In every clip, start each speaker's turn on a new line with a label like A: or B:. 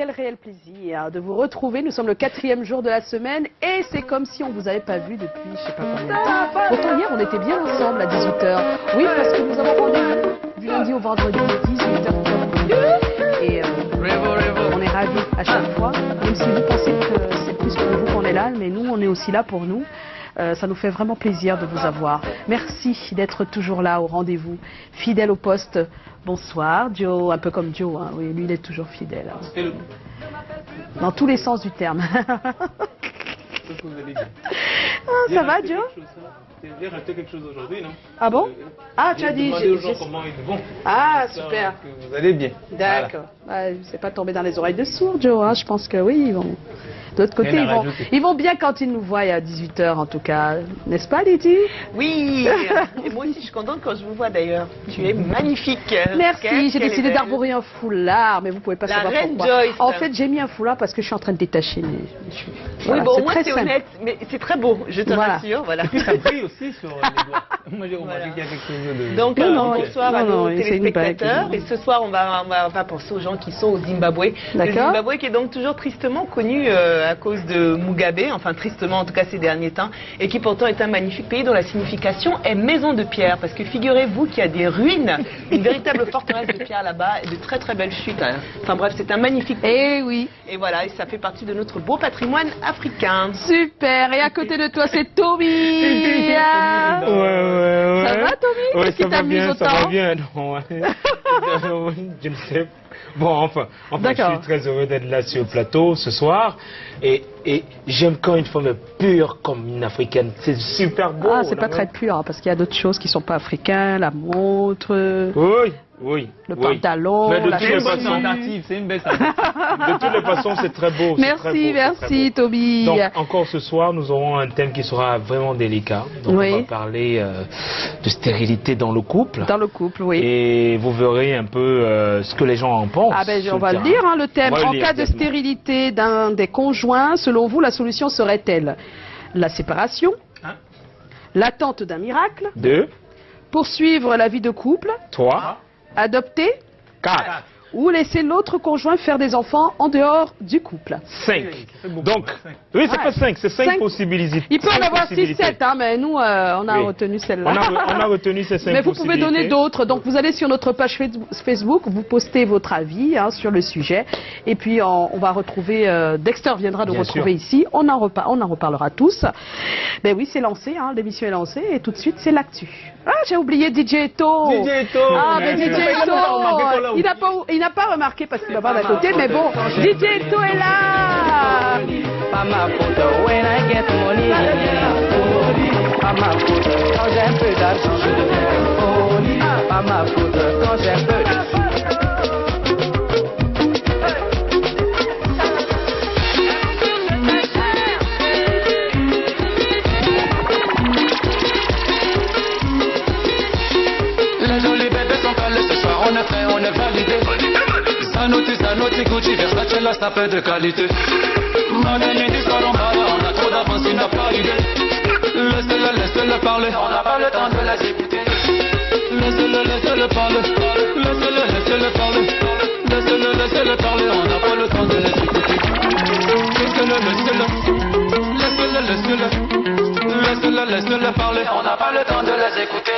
A: quel réel plaisir de vous retrouver. Nous sommes le 4e jour de la semaine et c'est comme si on vous avait pas vu depuis je sais pas combien de temps. Pourtant hier on était bien ensemble à 18h. Oui, parce que nous avons rendez-vous du lundi au vendredi 18h. Et on est ravis à chaque fois, même si vous pensez que c'est plus pour vous qu'on est là, mais nous on est aussi là pour nous. Ça nous fait vraiment plaisir de vous avoir. Merci d'être toujours là au rendez-vous, fidèle au poste. Bonsoir, Joe, un peu comme Joe, hein. Oui, lui il est toujours fidèle. Hein. Dans tous les sens du terme. Ça va, Joe?
B: J'ai raté quelque chose aujourd'hui, non?
A: Ah bon? Ah, tu as dit.
B: Demandé aux gens comment ils vont.
A: Ah, super.
B: Que vous allez bien.
A: D'accord. Voilà. C'est pas tombé dans les oreilles de sourds, Joe. Hein. Je pense que oui, ils vont. De l'autre côté, ils vont bien quand ils nous voient à 18h en tout cas. N'est-ce pas, Lydie?
C: Oui. Et moi aussi, je suis contente quand je vous vois d'ailleurs. Tu es magnifique.
A: Merci. J'ai décidé d'arborer un foulard, mais vous pouvez pas savoir pourquoi.
C: Joyce.
A: En fait, j'ai mis un foulard parce que je suis en train de détacher.
C: Oui, bon, moi c'est honnête, mais c'est très beau. Je te rassure. Voilà.
B: Et puis ça brille aussi sur les doigts. Moi j'ai remarqué qu'il y a quelque chose de...
C: Donc bonsoir à nos téléspectateurs. Et ce soir, on va penser aux gens qui sont au Zimbabwe. Le Zimbabwe qui est donc toujours tristement connu à cause de Mugabe, enfin tristement en tout cas ces derniers temps, et qui pourtant est un magnifique pays dont la signification est maison de pierre. Parce que figurez-vous qu'il y a des ruines, une véritable forteresse de pierre là-bas, et de très très belles chutes. Hein. Enfin bref, c'est un magnifique pays.
A: Eh oui.
C: Et voilà, et ça fait partie de notre beau patrimoine africain.
A: Super. Et à côté de toi, c'est Tommy.
B: Ouais.
A: Ça va, Tommy? Qu'est-ce qui t'amuse autant?
B: Ça va bien, non, je ne sais pas. Bon, enfin je suis très heureux d'être là sur le plateau ce soir. Et j'aime quand une femme est pure comme une africaine. C'est super beau.
A: Ah, c'est pas très pur, hein, parce qu'il y a d'autres choses qui sont pas africaines, la montre.
B: Oui.
A: Le pantalon,
B: mais de
A: la
B: toutes les façons,
D: c'est une belle tentative.
B: De toutes les façons, c'est très beau.
A: Merci, Toby.
B: Donc, encore ce soir, nous aurons un thème qui sera vraiment délicat. Donc, on va parler de stérilité dans le couple.
A: Dans le couple, oui.
B: Et vous verrez un peu ce que les gens en pensent.
A: Ah ben, on va le dire, hein, le thème. En cas de stérilité d'un des conjoints, selon vous, la solution serait-elle la séparation, l'attente d'un miracle,
B: 2,
A: poursuivre la vie de couple,
B: 3,
A: adopter,
B: 4,
A: ou laisser l'autre conjoint faire des enfants en dehors du couple.
B: 5. Donc, oui, c'est pas 5, c'est 5 possibilités.
A: Il peut en avoir 6, 7, hein, mais nous, on a retenu celle-là.
B: On a retenu ces 5 possibilités.
A: Mais vous pouvez donner d'autres. Donc, vous allez sur notre page Facebook, vous postez votre avis sur le sujet. Et puis, on va retrouver, Dexter viendra nous retrouver ici. On en reparlera tous. Ben oui, c'est lancé, hein, l'émission est lancée. Et tout de suite, c'est l'actu. Ah, j'ai oublié DJ Eto.
B: DJ Eto.
A: Ah, mais DJ Eto, il n'a pas remarqué parce qu'il va pas d'à côté, mais bon, DJ Eto est là.
E: Pas ma faute when I get money. Pas ma faute quand j'ai un peu d'argent. Pas ma faute quand j'ai un peu d'argent.
F: On est validé. Sanotti, Gucci, Versace, la sapeur de qualité. Madame midi soir on parle, on a trop d'avance, il n'a pas idée. Laisse-le parler, on n'a pas le temps de les écouter. Laisse-le parler, laisse-le parler. Laisse-le parler, on n'a pas le temps de les écouter. Laisse-le parler, on n'a pas le temps de les écouter.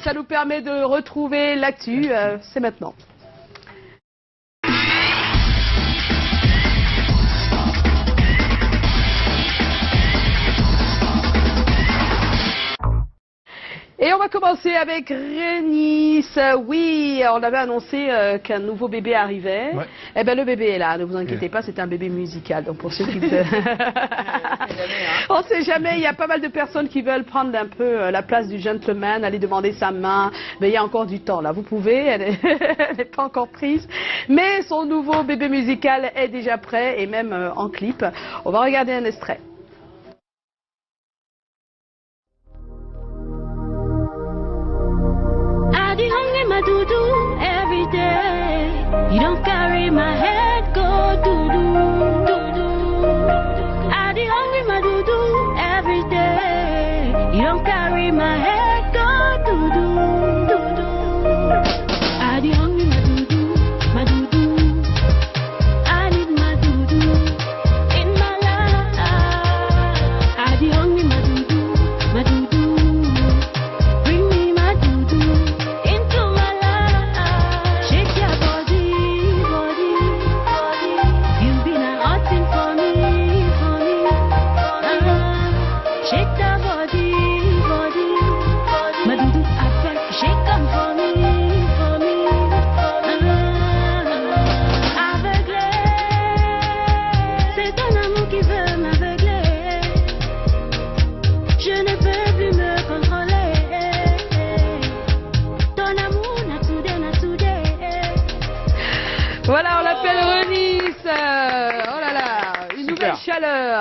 A: Ça nous permet de retrouver l'actu, c'est maintenant. Et on va commencer avec Rénis. Oui, on avait annoncé qu'un nouveau bébé arrivait. Ouais. Eh bien, le bébé est là, ne vous inquiétez pas, c'est un bébé musical. Donc, pour ceux qui... On ne sait jamais, il y a pas mal de personnes qui veulent prendre un peu la place du gentleman, aller demander sa main. Mais il y a encore du temps, là. Vous pouvez, elle n'est pas encore prise. Mais son nouveau bébé musical est déjà prêt, et même en clip. On va regarder un extrait.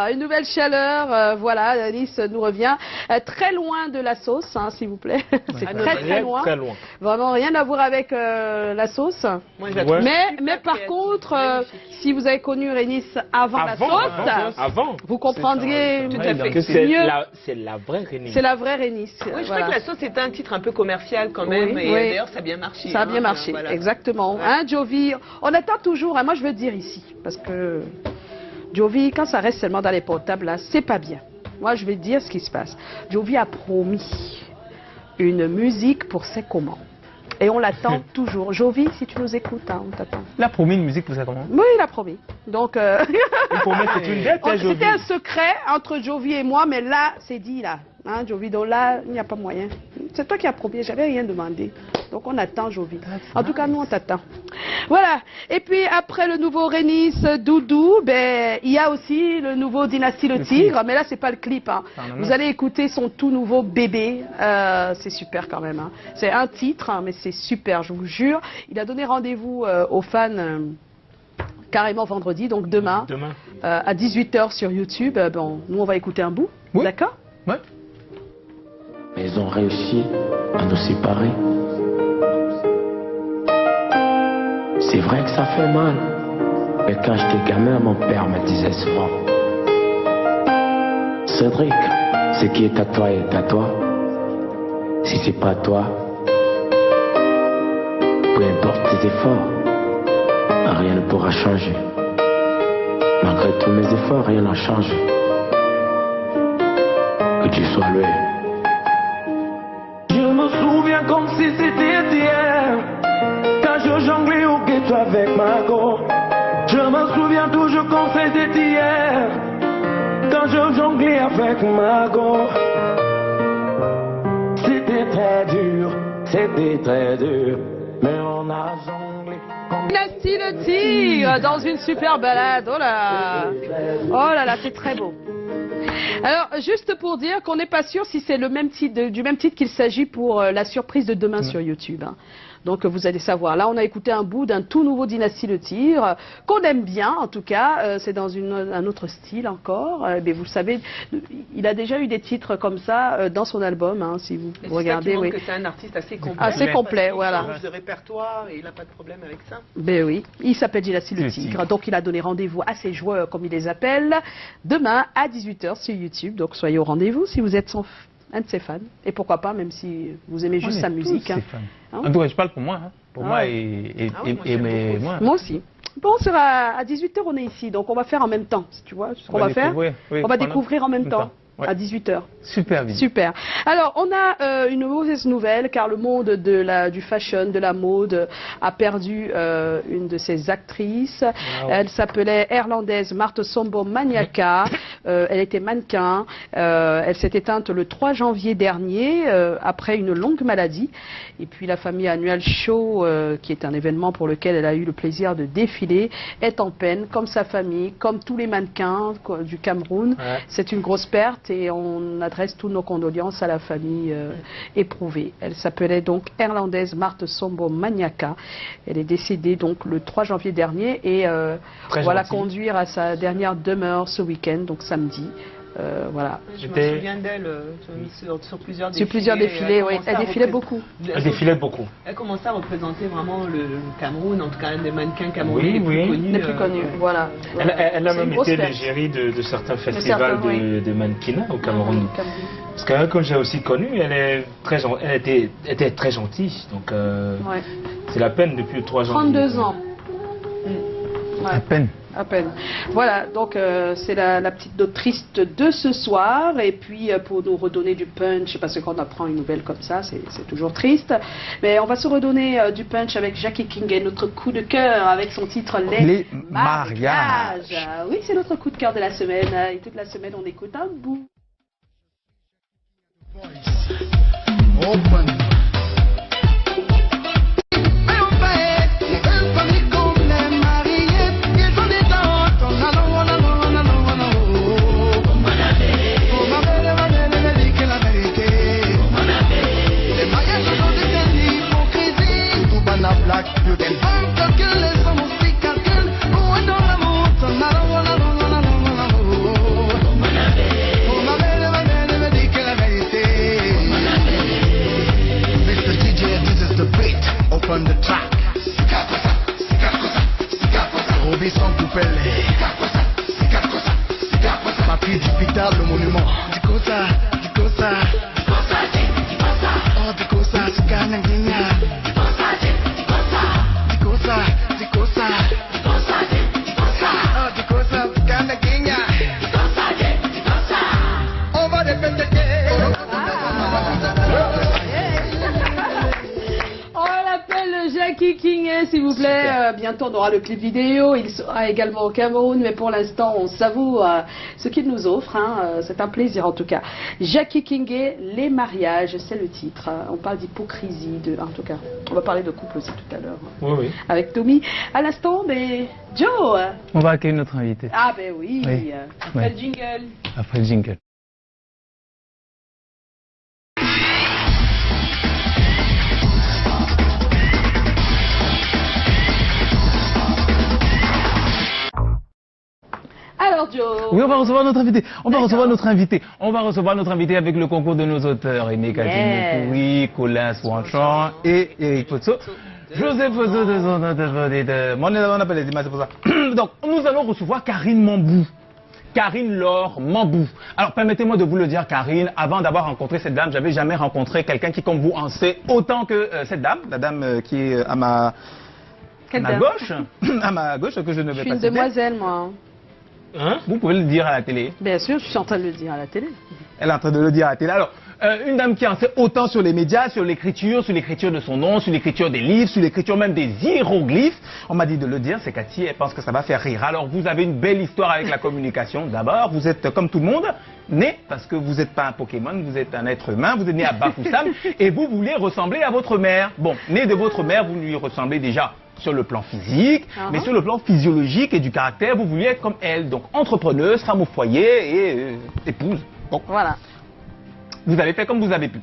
A: Voilà, une nouvelle chaleur. Voilà, Nice nous revient très loin de la sauce, hein, s'il vous plaît. C'est très loin.
B: Très loin.
A: Vraiment rien à voir avec la sauce.
C: Moi, je la trouve
A: mais par contre, si vous avez connu Nice avant la sauce, vous comprendriez
B: tout à fait que c'est la vraie Nice.
A: C'est la vraie Nice.
C: Oui, je crois que la sauce est un titre un peu commercial quand même. Et d'ailleurs, ça a bien marché.
A: Ça a bien marché, voilà. Exactement. Hein, Jovi, on attend toujours, hein, moi je veux dire ici, parce que Jovi, quand ça reste seulement dans les portables, là, c'est pas bien. Moi je vais dire ce qui se passe. Jovi a promis une musique pour C'est comment. Et on l'attend toujours. Jovi, si tu nous écoutes, hein, on t'attend.
D: Il a promis une musique pour C'est comment?
A: Oui, il a promis. Donc,
B: c'est une dette, hein,
A: c'était un secret entre Jovi et moi, mais là, c'est dit là. Hein, Jovi, donc là, il n'y a pas moyen. C'est toi qui as promis, j'avais rien demandé. Donc on attend Jovi. En tout cas, nous, on t'attend. Voilà. Et puis après le nouveau Nice Doudou, ben, il y a aussi le nouveau Dynastie le Tigre. Mais là, c'est pas le clip. Hein. Vous allez écouter son tout nouveau Bébé. C'est super quand même. Hein. C'est un titre, hein, mais c'est super, je vous jure. Il a donné rendez-vous aux fans carrément vendredi, donc demain. À 18h sur YouTube. Bon, nous, on va écouter un bout.
D: Oui.
A: D'accord?
D: Ouais.
G: Ils ont réussi à nous séparer. C'est vrai que ça fait mal. Mais quand j'étais gamin, mon père me disait souvent: Cédric, ce qui est à toi est à toi. Si c'est pas à toi, peu importe tes efforts, rien ne pourra changer. Malgré tous mes efforts, rien n'a changé. Que tu sois loué.
E: Je me souviens comme si c'était hier, quand je jonglais au ghetto avec Margot. Je me souviens toujours comme c'était hier, quand je jonglais avec Margot. C'était très dur, mais on a jonglé.
A: Dynastie le Tigre dans une super balade. Oh là, c'est très beau. Alors, juste pour dire qu'on n'est pas sûr si c'est le même titre, du même titre qu'il s'agit pour la surprise de demain sur YouTube. Hein. Donc, vous allez savoir. Là, on a écouté un bout d'un tout nouveau Dynastie le Tigre, qu'on aime bien, en tout cas. C'est dans un autre style encore. Mais vous le savez, il a déjà eu des titres comme ça dans son album, hein, si vous regardez.
C: Oui. C'est un artiste assez complet.
A: Assez complet, voilà.
C: Il change de répertoire et il n'a pas de problème avec ça.
A: Ben oui, il s'appelle Dynastie le Tigre. Donc, il a donné rendez-vous à ses joueurs, comme il les appelle, demain à 18h sur YouTube. Donc, soyez au rendez-vous si vous êtes un de ses fans. Et pourquoi pas, même si vous aimez juste sa musique. Hein.
D: En tout cas, je parle pour moi. Hein. Pour moi et moi.
A: Moi aussi. Bon, on sera à 18h, on est ici. Donc, on va faire en même temps, tu vois. Ce qu'on va faire, on va découvrir en même temps. Ouais. À 18h.
D: Super.
A: Super. Alors, on a une mauvaise nouvelle, car le monde du fashion, de la mode, a perdu une de ses actrices. Wow. Elle s'appelait Irlandaise Marthe Sombo Maniaca. Elle était mannequin. Elle s'est éteinte le 3 janvier dernier, après une longue maladie. Et puis, la famille Annual Show, qui est un événement pour lequel elle a eu le plaisir de défiler, est en peine, comme sa famille, comme tous les mannequins du Cameroun. Ouais. C'est une grosse perte. Et on adresse toutes nos condoléances à la famille éprouvée. Elle s'appelait donc Irlandaise Marthe Sombo Maniaca. Elle est décédée donc le 3 janvier dernier et on va la conduire à sa dernière demeure ce week-end, donc samedi. Voilà.
C: Je me souviens d'elle sur plusieurs défilés.
A: Sur plusieurs défilés, oui. Elle défilait beaucoup.
B: Elle défilait beaucoup.
C: Elle commençait à représenter vraiment le Cameroun, en tout cas un des mannequins camerounais les plus connus.
A: Les plus connus, voilà.
B: Elle a même été l'égérie de certains festivals de mannequinat au Cameroun. Parce que comme j'ai aussi connu, elle était très gentille. Donc c'est la peine depuis 3 ans.
A: 32 ans.
D: Ouais. À peine.
A: À peine. Voilà, donc c'est la petite note triste de ce soir. Et puis pour nous redonner du punch, parce que quand on apprend une nouvelle comme ça, c'est toujours triste. Mais on va se redonner du punch avec Jackie King et notre coup de cœur avec son titre Les mariages. Oui, c'est notre coup de cœur de la semaine. Et toute la semaine, on écoute un bout.
H: Open. You can find calcul les hommes aussi calcul. Oh, dans l'amour, t'en as,
A: Jackie King, s'il vous plaît. Bientôt, on aura le clip vidéo. Il sera également au Cameroun, mais pour l'instant, on savoure ce qu'il nous offre. Hein. C'est un plaisir, en tout cas. Jackie King, les mariages, c'est le titre. On parle d'hypocrisie, en tout cas. On va parler de couple aussi tout à l'heure.
B: Oui, oui.
A: Avec Tommy. À l'instant, mais Joe.
D: On va accueillir notre invité.
A: Ah, ben oui.
C: Après le jingle.
D: Après le jingle.
A: Alors Joe.
D: Oui, on va recevoir notre invité. On va recevoir notre invité. On va recevoir notre invité avec le concours de nos auteurs. Aimé Kadji Moukouri, Colin Swanchan et Eric Potso. Joseph Potso de mon on appelle les images, c'est pour ça. Donc, nous allons recevoir Karine Mambou. Karine Laure Mambou. Alors, permettez-moi de vous le dire, Karine, avant d'avoir rencontré cette dame, j'avais jamais rencontré quelqu'un qui, comme vous, en sait autant que cette dame, la dame qui est à ma gauche, à ma gauche, que je ne vais pas citer.
A: Je suis une demoiselle, moi.
D: Hein? Vous pouvez le dire à la télé.
A: Bien sûr, je suis en train de le dire à la télé.
D: Elle est en train de le dire à la télé. Alors, une dame qui en sait autant sur les médias, sur l'écriture de son nom, sur l'écriture des livres, sur l'écriture même des hiéroglyphes. On m'a dit de le dire, c'est Cathy, elle pense que ça va faire rire. Alors, vous avez une belle histoire avec la communication. D'abord, vous êtes comme tout le monde, né, parce que vous n'êtes pas un Pokémon, vous êtes un être humain, vous êtes né à Bafoussam, et vous voulez ressembler à votre mère. Bon, né de votre mère, vous lui ressemblez déjà sur le plan physique, mais sur le plan physiologique et du caractère, vous vouliez être comme elle. Donc, entrepreneuse, femme au foyer et épouse. Donc,
A: voilà.
D: Vous avez fait comme vous avez pu.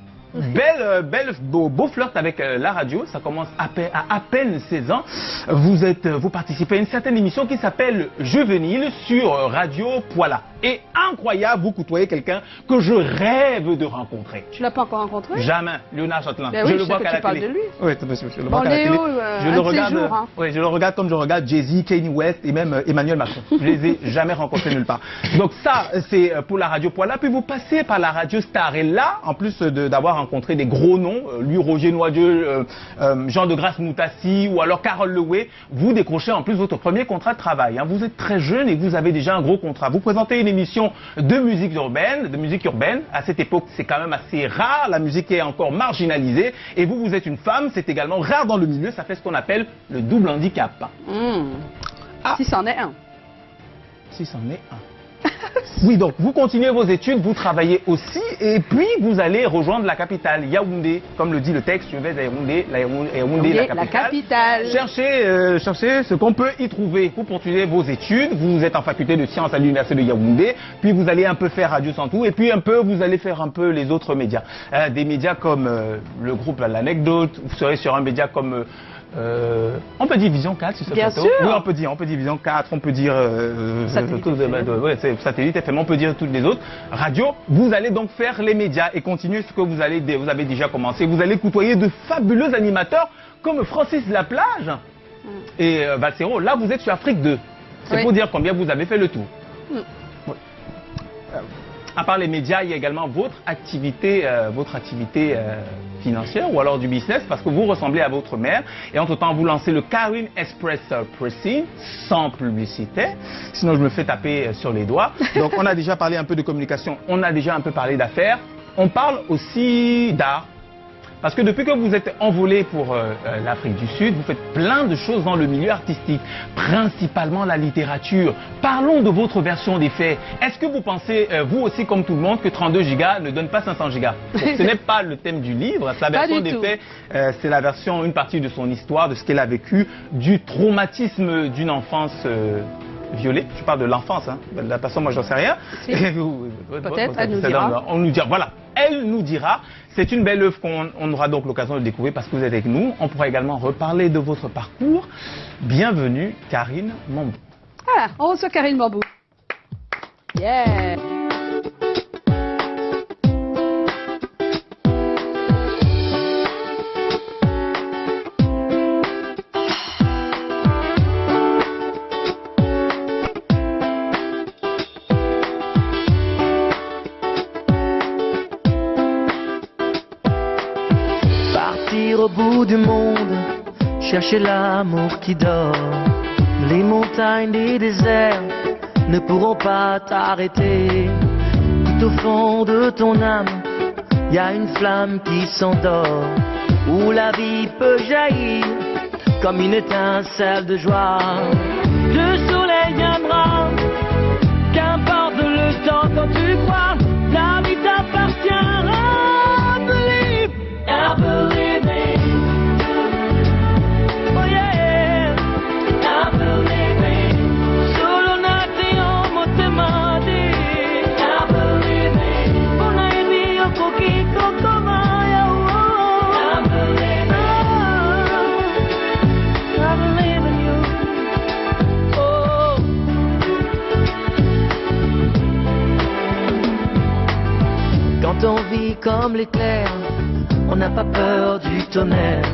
D: Beau flirt avec la radio, ça commence à peine 16 ans. Vous participez à une certaine émission qui s'appelle Juvénile sur Radio Poila. Et incroyable, vous côtoyez quelqu'un que je rêve de rencontrer.
A: Tu l'as pas encore rencontré?
D: Jamais, Léonard Chatelain.
A: Ben oui,
D: je le vois qu'à la télé.
A: De lui.
D: Oui, je le vois qu'à la télé. Je le regarde.
A: Hein.
D: Oui, je le regarde comme je regarde Jay-Z, Kanye West et même Emmanuel Macron. Je les ai jamais rencontrés nulle part. Donc ça, c'est pour la Radio Poila. Puis vous passez par la Radio Star. Et là, en plus d'avoir rencontré des gros noms, lui Roger Noisieux, Jean de Grasse Moutassi ou alors Carole Lewey, vous décrochez en plus votre premier contrat de travail. Hein. Vous êtes très jeune et vous avez déjà un gros contrat. Vous présentez une émission de musique urbaine. À cette époque, c'est quand même assez rare. La musique est encore marginalisée. Et vous êtes une femme, c'est également rare dans le milieu. Ça fait ce qu'on appelle le double handicap.
A: Si c'en est un.
D: Si c'en est un. Oui, donc vous continuez vos études, vous travaillez aussi, et puis vous allez rejoindre la capitale, Yaoundé. Comme le dit le texte, je vais à Yaoundé, la capitale. Cherchez ce qu'on peut y trouver. Vous poursuivez vos études, vous êtes en faculté de sciences à l'université de Yaoundé, puis vous allez un peu faire Radio Santou, et puis vous allez faire un peu les autres médias. Des médias comme le groupe L'Anecdote, vous serez sur un média comme... on peut dire Vision 4 sur ce plateau.
A: Sûr.
D: Oui, on peut dire Vision 4, on peut dire Satellite FM, on peut dire toutes les autres. Radio, vous allez donc faire les médias et continuer ce que vous avez déjà commencé. Vous allez côtoyer de fabuleux animateurs comme Francis Laplage et Valsero. Là, vous êtes sur Afrique 2. C'est pour dire combien vous avez fait le tour. À part les médias, il y a également votre activité financière ou alors du business parce que vous ressemblez à votre mère et entre-temps vous lancez le Karine Express Pressing sans publicité, sinon je me fais taper sur les doigts. Donc on a déjà parlé un peu de communication, on a déjà un peu parlé d'affaires, on parle aussi d'art. Parce que depuis que vous êtes envolé pour l'Afrique du Sud, vous faites plein de choses dans le milieu artistique, principalement la littérature. Parlons de votre version des faits. Est-ce que vous pensez, vous aussi comme tout le monde, que 32 gigas ne donne pas 500 gigas? Ce n'est pas le thème du livre, la version des faits, c'est la version, une partie de son histoire, de ce qu'elle a vécu, du traumatisme d'une enfance violée. Je parle de l'enfance, hein. De la personne, moi j'en sais rien.
A: Si. Peut-être, elle nous dira.
D: On nous dira, voilà, elle nous dira. C'est une belle œuvre qu'on aura donc l'occasion de découvrir parce que vous êtes avec nous. On pourra également reparler de votre parcours. Bienvenue, Karine Mambou.
A: Ah, on reçoit Karine Mambou. Yeah.
H: partir au bout du monde, chercher l'amour qui dort. Les montagnes des déserts ne pourront pas t'arrêter. Tout au fond de ton âme, y a une flamme qui s'endort, où la vie peut jaillir comme une étincelle de joie. Le soleil viendra, qu'importe le temps quand tu crois, la vie t'appartiendra. I believe it. Oh yeah, I believe it. Solo nati homo temati. I believe it. Una e mio poquito tomaya. I believe it. I believe in you. Oh. Quand on vit comme l'éclair, on n'a pas peur du tonnerre.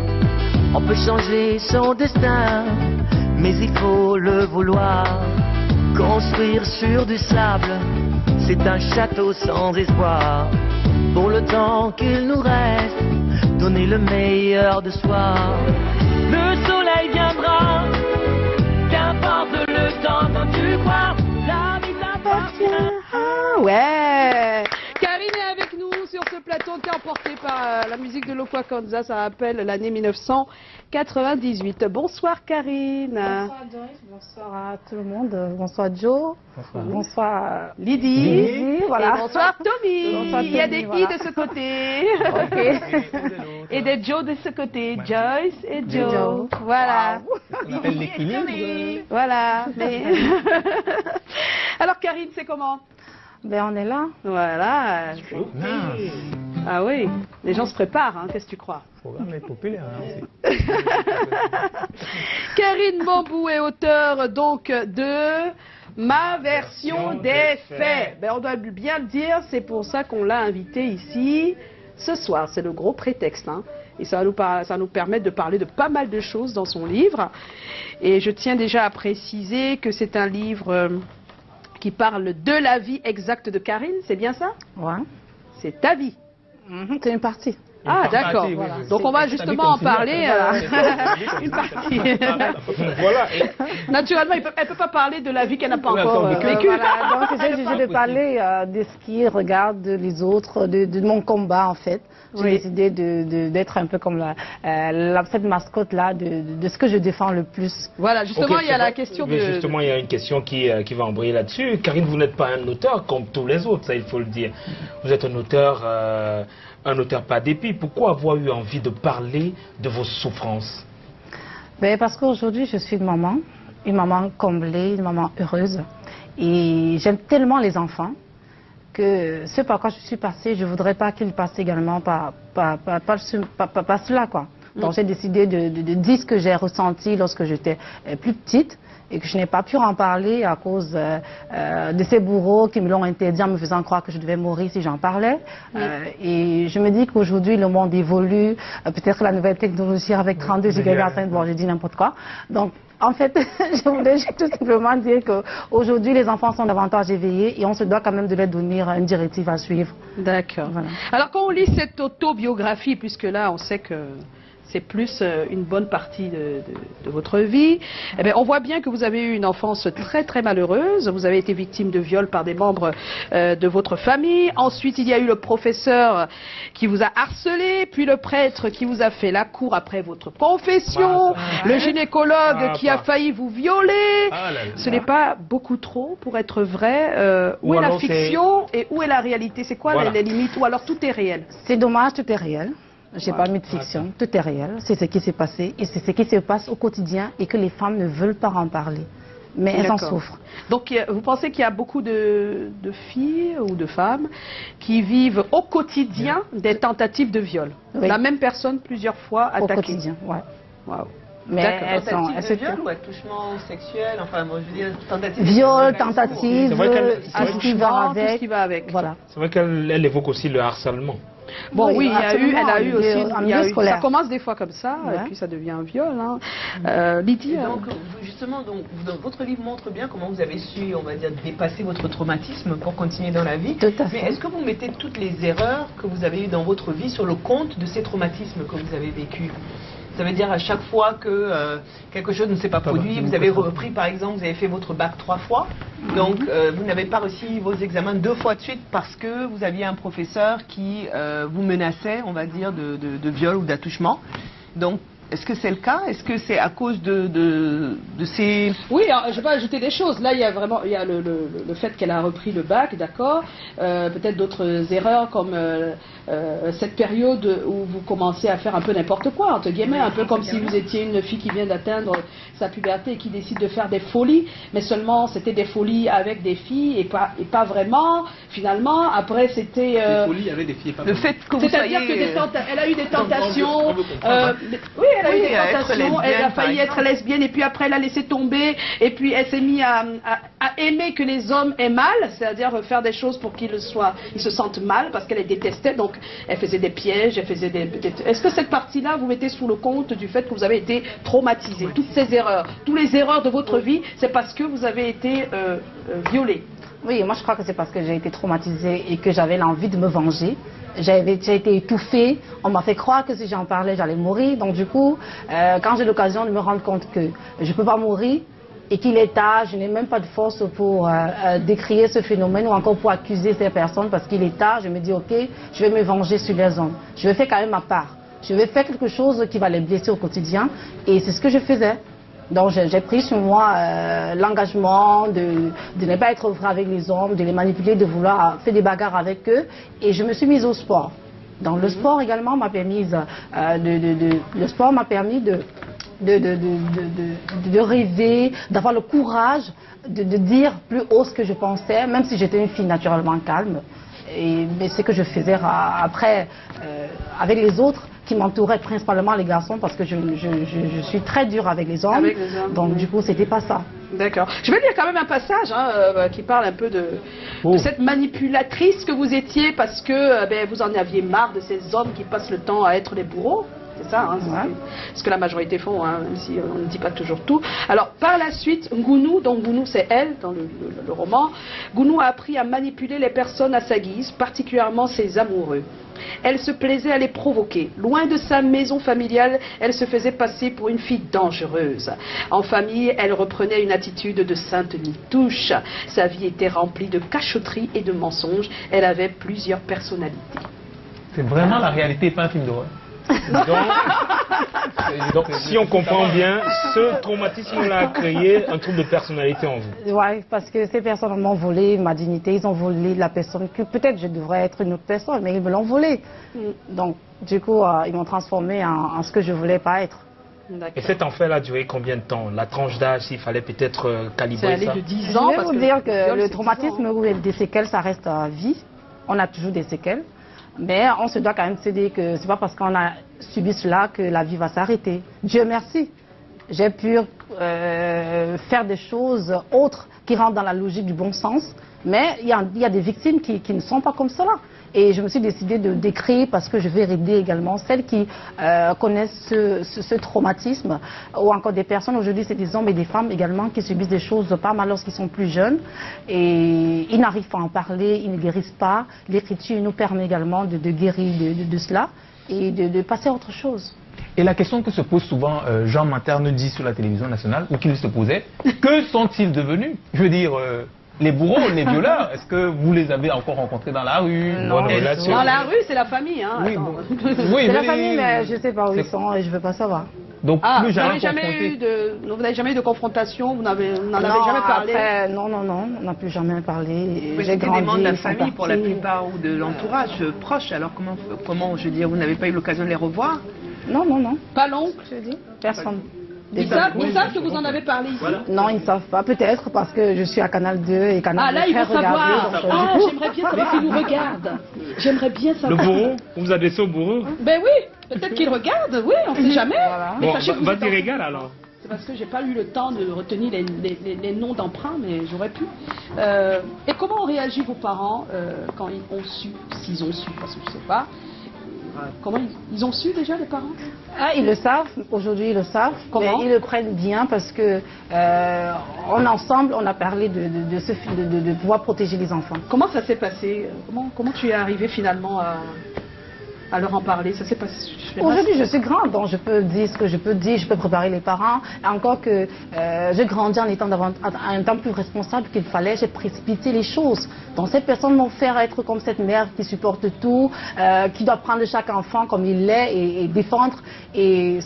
H: On peut changer son destin, mais il faut le vouloir. Construire sur du sable, c'est un château sans espoir. Pour le temps qu'il nous reste, donner le meilleur de soi. Le soleil viendra, qu'importe le temps quand tu crois, la vie t'appartient.
A: Ah ouais. Karine est avec nous sur ce plateau qui est emporté par la musique de Lokwa Kanza, ça rappelle l'année 1998. Bonsoir Karine.
I: Bonsoir Joyce, bonsoir à tout le monde, bonsoir Joe, bonsoir
A: Lydie,
I: voilà.
A: Et bonsoir Tommy.
I: Bonsoir, Tommy.
A: Il y a des I de ce côté.
I: Ok.
A: Et des Joe de ce côté, Joyce et Joe.
I: Joe.
A: Voilà.
D: On appelle l'équilibre.
A: Voilà. Mais... Alors Karine, c'est comment?
I: Ben on est là.
A: Voilà. Ah oui, les gens se préparent, hein, qu'est-ce que tu crois?
D: Le programme est populaire hein, aussi.
A: Karine Bambou est auteure donc de Ma version des faits. Ben, on doit bien le dire, c'est pour ça qu'on l'a invitée ici ce soir. C'est le gros prétexte. Hein. Et ça va nous permettre de parler de pas mal de choses dans son livre. Et je tiens déjà à préciser que c'est un livre qui parle de la vie exacte de Karine, c'est bien ça?
I: Ouais.
A: C'est ta vie.
I: C'est une partie.
A: Ah d'accord. Voilà. Donc on va justement en parler. Une partie.
B: Voilà.
A: Naturellement, elle ne peut pas parler de la vie qu'elle n'a pas encore vécue.
I: Voilà. Donc j'ai décidé de parler de ce qui regarde les autres, de mon combat en fait. J'ai décidé d'être un peu comme cette mascotte-là, de ce que je défends le plus.
A: Voilà, justement, il y a la question de...
B: Justement, il y a une question qui va embrayer là-dessus. Karine, vous n'êtes pas un auteur comme tous les autres, ça il faut le dire. Vous êtes un auteur pas dépit. Pourquoi avoir eu envie de parler de vos souffrances?
I: Ben, parce qu'aujourd'hui, je suis une maman comblée, une maman heureuse. Et j'aime tellement les enfants que ce par quoi je suis passée, je ne voudrais pas qu'ils passent également par cela, quoi. Donc j'ai décidé de dire ce que j'ai ressenti lorsque j'étais plus petite et que je n'ai pas pu en parler à cause de ces bourreaux qui me l'ont interdit en me faisant croire que je devais mourir si j'en parlais. Et je me dis qu'aujourd'hui le monde évolue, peut-être la nouvelle technologie avec 32 GHz, bon j'ai dit n'importe quoi. Donc en fait, je voulais tout simplement dire qu'aujourd'hui, les enfants sont davantage éveillés et on se doit quand même de leur donner une directive à suivre.
A: D'accord. Voilà. Alors, quand on lit cette autobiographie, puisque là, on sait que c'est plus une bonne partie de votre vie, eh bien, on voit bien que vous avez eu une enfance très très malheureuse. Vous avez été victime de viol par des membres de votre famille. Ensuite, il y a eu le professeur qui vous a harcelé, puis le prêtre qui vous a fait la cour après votre confession, le gynécologue qui a failli vous violer. Ce n'est pas beaucoup trop pour être vrai. Où est la fiction et où est la réalité? C'est quoi les limites? Ou alors tout est réel?
I: C'est dommage, tout est réel. Je n'ai pas mis de fiction, tout est réel, c'est ce qui s'est passé et c'est ce qui se passe au quotidien et que les femmes ne veulent pas en parler, mais elles en souffrent.
A: Donc vous pensez qu'il y a beaucoup de filles ou de femmes qui vivent au quotidien des tentatives de viol? La même personne plusieurs fois attaquée?
I: Au quotidien, ouais.
A: Waouh.
C: Mais elles sont de viol ou attouchement sexuel, enfin moi je veux dire tentative.
I: Viol, tentative, tout ce qui va avec.
A: Voilà.
B: C'est vrai qu'elle évoque aussi le harcèlement.
A: Bon, oui, elle a eu aussi. Ça commence des fois comme ça,
I: ouais.
A: Et puis ça devient un viol. Hein. Lydie.
C: Donc, justement, votre livre montre bien comment vous avez su, on va dire, dépasser votre traumatisme pour continuer dans la vie.
I: Tout à fait.
C: Mais est-ce que vous mettez toutes les erreurs que vous avez eues dans votre vie sur le compte de ces traumatismes que vous avez vécus? Ça veut dire à chaque fois que quelque chose ne s'est pas produit, vous avez repris, par exemple, vous avez fait votre bac 3 fois, donc vous n'avez pas réussi vos examens 2 fois de suite parce que vous aviez un professeur qui vous menaçait, on va dire, de viol ou d'attouchement. Donc, est-ce que c'est le cas? Est-ce que c'est à cause de ces...
A: Oui, alors, je vais ajouter des choses. Là, il y a vraiment le fait qu'elle a repris le bac, d'accord. Peut-être d'autres erreurs comme cette période où vous commencez à faire un peu n'importe quoi, entre guillemets, un peu comme si vous étiez une fille qui vient d'atteindre sa puberté et qui décide de faire des folies, mais seulement c'était des folies avec des filles et pas vraiment. Finalement, après c'était...
D: Des folies avec des filles et pas
A: le fait que vous c'est-à-dire qu'elle a eu des tentations... oui, elle a eu des tentations, elle a failli être lesbienne et puis après elle a laissé tomber et puis elle s'est mise à aimer que les hommes aient mal, c'est-à-dire faire des choses pour qu'ils se sentent mal parce qu'elle les détestait, donc elle faisait des pièges, elle faisait des... Est-ce que cette partie-là vous mettez sous le compte du fait que vous avez été traumatisé? Oui. Toutes ces erreurs, toutes les erreurs de votre vie, c'est parce que vous avez été violée?
I: Oui, moi je crois que c'est parce que j'ai été traumatisée et que j'avais l'envie de me venger. J'ai été étouffée, on m'a fait croire que si j'en parlais j'allais mourir, donc du coup, quand j'ai l'occasion de me rendre compte que je ne peux pas mourir et qu'il est tard, je n'ai même pas de force pour décrier ce phénomène ou encore pour accuser ces personnes parce qu'il est tard, je me dis ok, je vais me venger sur les hommes, je vais faire quand même ma part, je vais faire quelque chose qui va les blesser au quotidien et c'est ce que je faisais. Donc j'ai pris sur moi l'engagement de ne pas être vrai avec les hommes, de les manipuler, de vouloir faire des bagarres avec eux. Et je me suis mise au sport. Donc le sport également m'a permis le sport m'a permis de rêver, d'avoir le courage de dire plus haut ce que je pensais, même si j'étais une fille naturellement calme. Mais ce que je faisais après avec les autres qui m'entouraient, principalement les garçons, parce que je suis très dure avec les hommes. Donc du coup, c'était pas ça.
A: D'accord. Je vais lire quand même un passage qui parle un peu de cette manipulatrice que vous étiez parce que vous en aviez marre de ces hommes qui passent le temps à être les bourreaux. C'est ça, hein, ouais. C'est ce que la majorité font, hein, même si on ne dit pas toujours tout. Alors, par la suite, Ngounou, donc Ngounou c'est elle dans le roman, Ngounou a appris à manipuler les personnes à sa guise, particulièrement ses amoureux. Elle se plaisait à les provoquer. Loin de sa maison familiale, elle se faisait passer pour une fille dangereuse. En famille, elle reprenait une attitude de sainte Nitouche. Sa vie était remplie de cachotteries et de mensonges. Elle avait plusieurs personnalités.
D: C'est vraiment la réalité, pas un film d'horreur.
B: Donc, si on comprend bien, ce traumatisme-là a créé un trouble de personnalité en vous.
I: Oui, parce que ces personnes m'ont volé ma dignité, ils ont volé la personne que peut-être je devrais être une autre personne, mais ils me l'ont volé. Donc, du coup, ils m'ont transformé en ce que je ne voulais pas être.
B: Et cet enfer a duré combien de temps? La tranche d'âge, s'il fallait peut-être calibrer ça?
A: De 10 ans.
I: Je vais vous dire que le traumatisme ou des séquelles, ça reste à vie. On a toujours des séquelles. Mais on se doit quand même se dire que c'est pas parce qu'on a subi cela que la vie va s'arrêter. Dieu merci. J'ai pu faire des choses autres qui rentrent dans la logique du bon sens. Mais il y a des victimes qui ne sont pas comme cela. Et je me suis décidée de d'écrire parce que je vais aider également celles qui connaissent ce traumatisme ou encore des personnes, aujourd'hui c'est des hommes et des femmes également qui subissent des choses pas mal lorsqu'ils sont plus jeunes et ils n'arrivent pas à en parler, ils ne guérissent pas. L'écriture nous permet également de guérir de cela et de passer à autre chose.
D: Et la question que se pose souvent Jean Materne dit sur la télévision nationale, ou qu'il se posait, que sont-ils devenus? Je veux dire... les bourreaux, les violeurs, est-ce que vous les avez encore rencontrés dans la rue?
A: Non, dans la rue, c'est la famille. Hein,
D: oui,
I: oui, c'est la famille, mais je ne sais pas où ils sont et je ne veux pas savoir.
D: Donc, plus
A: vous n'avez jamais eu de confrontation, vous n'en avez jamais parlé?
I: Après, non, on n'a plus jamais parlé.
C: J'ai grandi, des membres de la famille pour la plupart ou de l'entourage proche, alors comment, je veux dire, vous n'avez pas eu l'occasion de les revoir?
I: Non.
A: Pas l'oncle,
I: je dis, personne.
A: Ils savent que vous en avez parlé ici?
I: Voilà. Non, ils ne savent pas. Peut-être parce que je suis à Canal 2 et Canal 2
A: là, ils vont savoir.
I: J'aimerais
A: bien savoir s'ils nous regardent. J'aimerais bien savoir.
B: Le bourreau? Vous vous adressez au bourreau?
A: Ben oui, peut-être qu'ils regardent, oui, on ne sait jamais.
B: Voilà. Bon, vas-y, regarde alors.
A: c'est parce que j'ai pas eu le temps de retenir les noms d'emprunt, mais j'aurais pu. Et comment ont réagi vos parents quand ils ont su, s'ils ont su, parce que je sais pas. Comment ils ont su déjà, les parents?
I: Ah, ils le savent, aujourd'hui ils le savent. Comment? Ils le prennent bien parce que ensemble, on a parlé de pouvoir protéger les enfants.
A: Comment ça s'est passé? Comment tu es arrivé finalement à leur en parler? Ça s'est passé?
I: Aujourd'hui, je suis grande, donc je peux dire ce que je peux dire, je peux préparer les parents. Encore que j'ai grandi en étant un temps plus responsable qu'il fallait, j'ai précipité les choses. Donc ces personnes m'ont fait être comme cette mère qui supporte tout, qui doit prendre chaque enfant comme il l'est et défendre et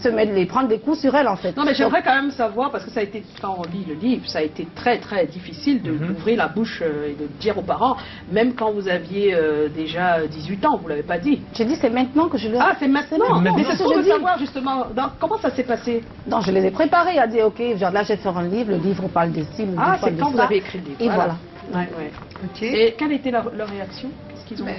I: prendre des coups sur elle en fait.
A: Non mais j'aimerais quand même savoir, parce que ça a été, quand on lit le livre, ça a été très très difficile d'ouvrir la bouche et de dire aux parents, même quand vous aviez déjà 18 ans, vous ne l'avez pas dit.
I: J'ai dit c'est maintenant que je le...
A: Ah, c'est maintenant. Mais c'est ce que je veux savoir justement, comment ça s'est passé?
I: Non, je les ai préparés, il a dit ok, genre là je vais faire un livre, le livre parle de ci,
A: ah, c'est quand vous avez écrit le livre.
I: Et voilà.
A: Ouais. Okay. Et quelle était leur réaction? Qu'est-ce qu'ils ont dit?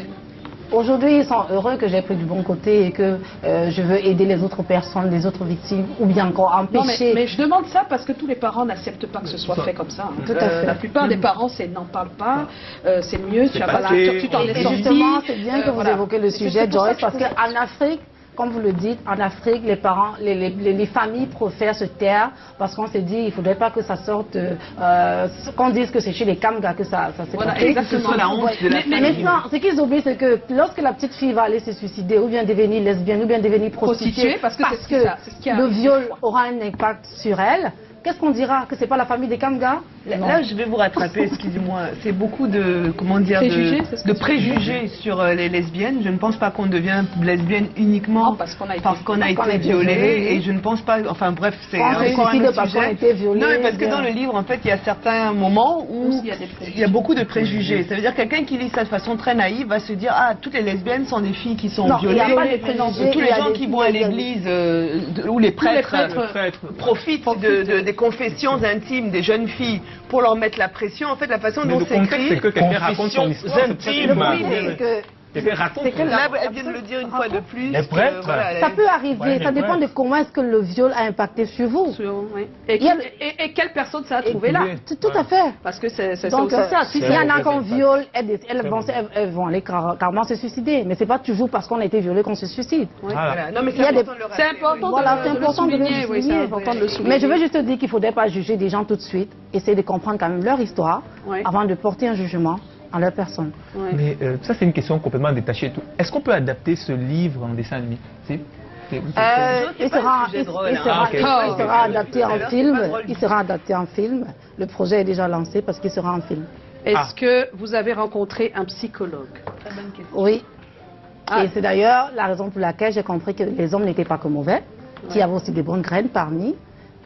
I: Aujourd'hui, ils sont heureux que j'ai pris du bon côté et que je veux aider les autres personnes, les autres victimes, ou bien encore empêcher...
A: Non, mais je demande ça parce que tous les parents n'acceptent pas que ce soit fait comme ça. Hein.
I: Tout à fait.
A: La plupart des parents n'en parlent pas, c'est mieux, tu t'en es sorti.
I: Justement, c'est bien que vous évoquez le sujet, Joyce, parce qu'en Afrique, comme vous le dites, en Afrique, les parents, les familles préfèrent se taire parce qu'on s'est dit il ne faudrait pas que ça sorte, qu'on dise que c'est chez les Kamga que ça s'est
A: voilà, passé. Exactement, la honte de la famille.
I: Mais maintenant, ce qu'ils oublient, c'est que lorsque la petite fille va aller se suicider ou bien devenir lesbienne ou bien devenir prostituée, parce que le viol aura un impact sur elle, qu'est-ce qu'on dira? Que c'est pas la famille des Kamga?
C: Là, je vais vous rattraper, excusez-moi. C'est beaucoup de, comment dire, de préjugés sur les lesbiennes. Je ne pense pas qu'on devient lesbienne uniquement parce qu'on a été violée. Et je ne pense pas, enfin bref, c'est encore un autre sujet. Non, mais parce que dans le livre, en fait, il y a certains moments où il y a beaucoup de préjugés. Ça veut dire que quelqu'un qui lit ça de façon très naïve va se dire, ah, toutes les lesbiennes sont des filles qui sont violées.
I: Il n'y a pas de préjugés.
C: Tous les gens qui vont à l'église, où les prêtres profitent des confessions intimes des jeunes filles pour leur mettre la pression. En fait, la façon dont c'est écrit,
D: c'est que quelqu'un raconte son histoire
C: intime.
D: Là,
C: elle vient de le dire une fois de plus.
D: Les prêtres,
I: ça peut arriver, ça dépend de comment est-ce que le viol a impacté sur vous.
A: Et quelle personne ça a trouvé là?
I: Tout à fait.
A: Parce que c'est
I: donc ça. S'il y en a qu'on viole, elles vont aller carrément se suicider. Mais c'est pas toujours parce qu'on a été violé qu'on se suicide.
A: Non, mais c'est important de le souligner.
I: Mais je veux juste dire qu'il ne faudrait pas juger des gens tout de suite. Essayer de comprendre quand même leur histoire avant de porter un jugement à leur personne.
D: Mais ça, c'est une question complètement détachée. Est-ce qu'on peut adapter ce livre en dessin animé?
I: Il sera adapté en film. Il sera adapté en film. Le projet est déjà lancé parce qu'il sera en film.
A: Est-ce que vous avez rencontré un psychologue?
C: Très bonne question.
I: Oui. Et c'est d'ailleurs la raison pour laquelle j'ai compris que les hommes n'étaient pas que mauvais, qu'il y avait aussi des bonnes graines parmi.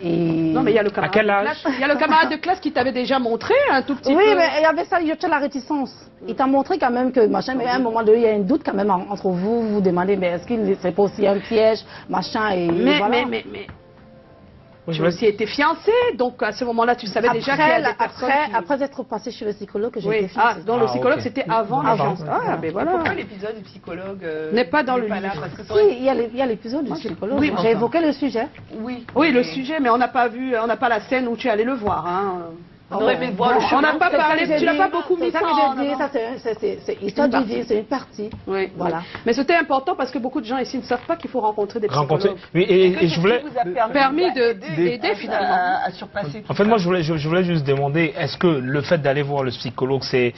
I: Et...
A: Non, mais il y a le camarade de classe qui t'avait déjà montré un tout petit peu.
I: Oui, mais il y avait ça, il y a la réticence. Il t'a montré quand même que, machin, mais à un moment donné, il y a un doute quand même entre vous, vous demandez, mais est-ce qu'il ne serait pas aussi un piège, machin, et voilà.
A: Mais tu as aussi été fiancée, donc à ce moment-là, tu savais déjà qu'il y a des personnes
I: Après être passée chez le psychologue, que j'ai été fiancée.
A: Donc le psychologue, c'était avant la fiancée. Ah, mais voilà.
C: Pourquoi l'épisode du psychologue
A: n'est pas dans le livre?
I: Si, il y a l'épisode du psychologue. Oui, j'ai évoqué le sujet.
A: Oui, le sujet, mais on n'a pas vu, on n'a pas la scène où tu es allé le voir.
C: On aurait aimé voir le chemin.
A: On n'a pas parlé, tu n'as pas beaucoup mis ça en avant.
I: C'est histoire de vie, c'est une partie.
A: Oui, voilà. Mais c'était important parce que beaucoup de gens ici ne savent pas qu'il faut rencontrer des psychologues.
B: Oui, et je voulais...
A: permis d'aider finalement
C: à surpasser.
B: En fait, moi, je voulais juste demander, est-ce que le fait d'aller voir le psychologue, c'est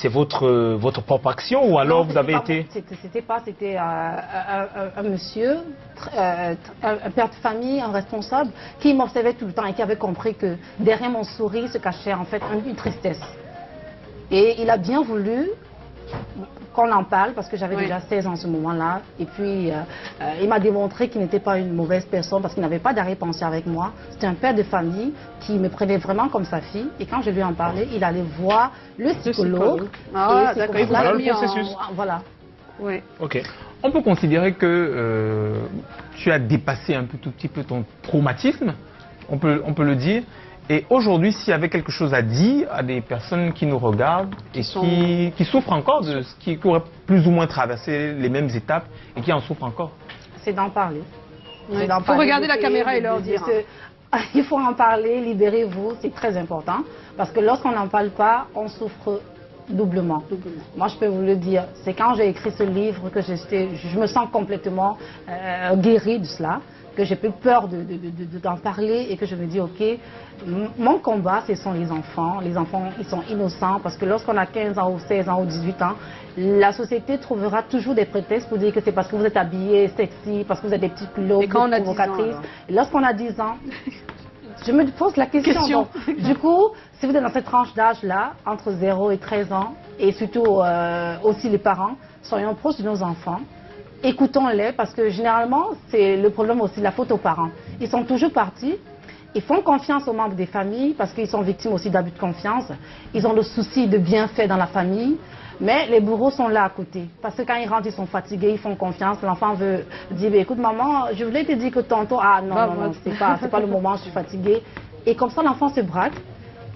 B: votre propre action ou alors vous avez été...
I: C'était un monsieur, un père de famille, un responsable, qui m'observait tout le temps et qui avait compris que derrière mon sourire se cachait en fait une tristesse. Et il a bien voulu qu'on en parle parce que j'avais déjà 16 ans à ce moment-là. Et puis, il m'a démontré qu'il n'était pas une mauvaise personne parce qu'il n'avait pas d'arrière-pensée avec moi. C'était un père de famille qui me prenait vraiment comme sa fille. Et quand je lui en parlais, il allait voir le psychologue.
A: Ah, d'accord, il vous a mis en...
I: Voilà.
A: Oui.
D: Ok. On peut considérer que tu as dépassé un tout petit peu ton traumatisme. On peut le dire. Et aujourd'hui, s'il y avait quelque chose à dire à des personnes qui nous regardent et qui souffrent encore qui auraient plus ou moins traversé les mêmes étapes et qui en souffrent encore.
I: C'est d'en parler.
A: Il faut regarder la caméra et leur dire.
I: il faut en parler, libérez-vous, c'est très important. Parce que lorsqu'on n'en parle pas, on souffre doublement. Moi, je peux vous le dire, c'est quand j'ai écrit ce livre que je me sens complètement guérie de cela, que j'ai plus peur d'en parler et que je me dis, ok, mon combat, ce sont les enfants. Les enfants, ils sont innocents parce que lorsqu'on a 15 ans ou 16 ans ou 18 ans, la société trouvera toujours des prétextes pour dire que c'est parce que vous êtes habillé sexy, parce que vous êtes des petites culottes provocatrices. Et lorsqu'on a 10 ans, je me pose la question. Donc, du coup, si vous êtes dans cette tranche d'âge-là, entre 0 et 13 ans, et surtout aussi les parents, soyons proches de nos enfants. Écoutons-les parce que généralement, c'est le problème aussi de la faute aux parents. Ils sont toujours partis, ils font confiance aux membres des familles parce qu'ils sont victimes aussi d'abus de confiance. Ils ont le souci de bien faire dans la famille, mais les bourreaux sont là à côté. Parce que quand ils rentrent, ils sont fatigués, ils font confiance. L'enfant veut dire, écoute maman, je voulais te dire que tantôt, ah non, c'est pas le moment, je suis fatiguée. Et comme ça, l'enfant se braque.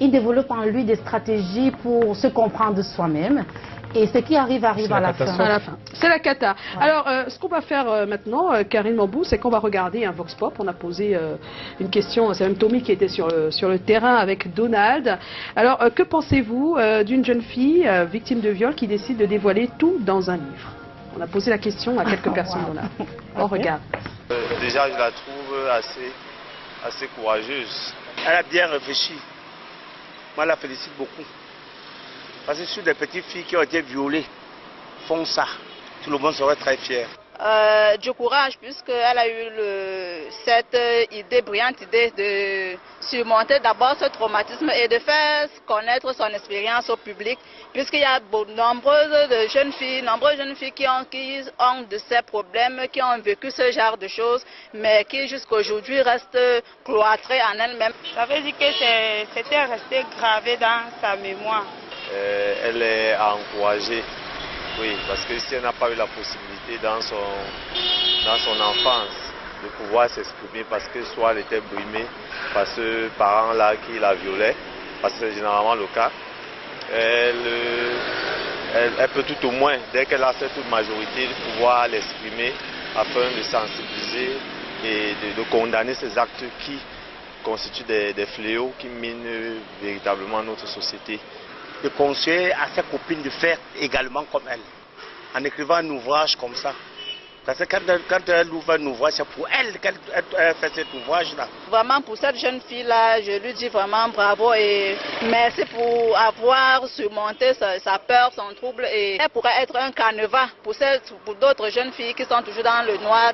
I: Il développe en lui des stratégies pour se comprendre soi-même. Et ce qui arrive à la fin.
A: C'est la cata. Ouais. Alors, ce qu'on va faire maintenant, Karine Mambou, c'est qu'on va regarder un Vox Pop. On a posé une question, c'est même Tommy qui était sur le terrain avec Donald. Alors, que pensez-vous d'une jeune fille victime de viol qui décide de dévoiler tout dans un livre? On a posé la question à quelques personnes, Donald. On regarde.
J: Déjà, je la trouve assez courageuse. Elle a bien réfléchi. Moi, je la félicite beaucoup. Parce que sur des petites filles qui ont été violées font ça, tout le monde serait très fier.
K: Du courage, puisqu'elle a eu cette brillante idée de surmonter d'abord ce traumatisme et de faire connaître son expérience au public, puisqu'il y a nombreuses jeunes filles qui ont de ces problèmes, qui ont vécu ce genre de choses, mais qui jusqu'à aujourd'hui restent cloîtrées en elles-mêmes.
L: Ça veut dire que c'était resté gravé dans sa mémoire.
J: Elle est encouragée, oui, parce que si elle n'a pas eu la possibilité dans son enfance de pouvoir s'exprimer parce que soit elle était brimée par ce parent-là qui la violait, parce que c'est généralement le cas, elle peut tout au moins, dès qu'elle a cette majorité, pouvoir l'exprimer afin de sensibiliser et de condamner ces actes qui constituent des fléaux qui minent véritablement notre société.
M: De conseiller à ses copines de faire également comme elle, en écrivant un ouvrage comme ça. Parce que quand elle ouvre un ouvrage, c'est pour elle qu'elle fait cet ouvrage-là.
K: Vraiment, pour cette jeune fille-là, je lui dis vraiment bravo et merci pour avoir surmonté sa peur, son trouble. Et elle pourrait être un canevas pour d'autres jeunes filles qui sont toujours dans le noir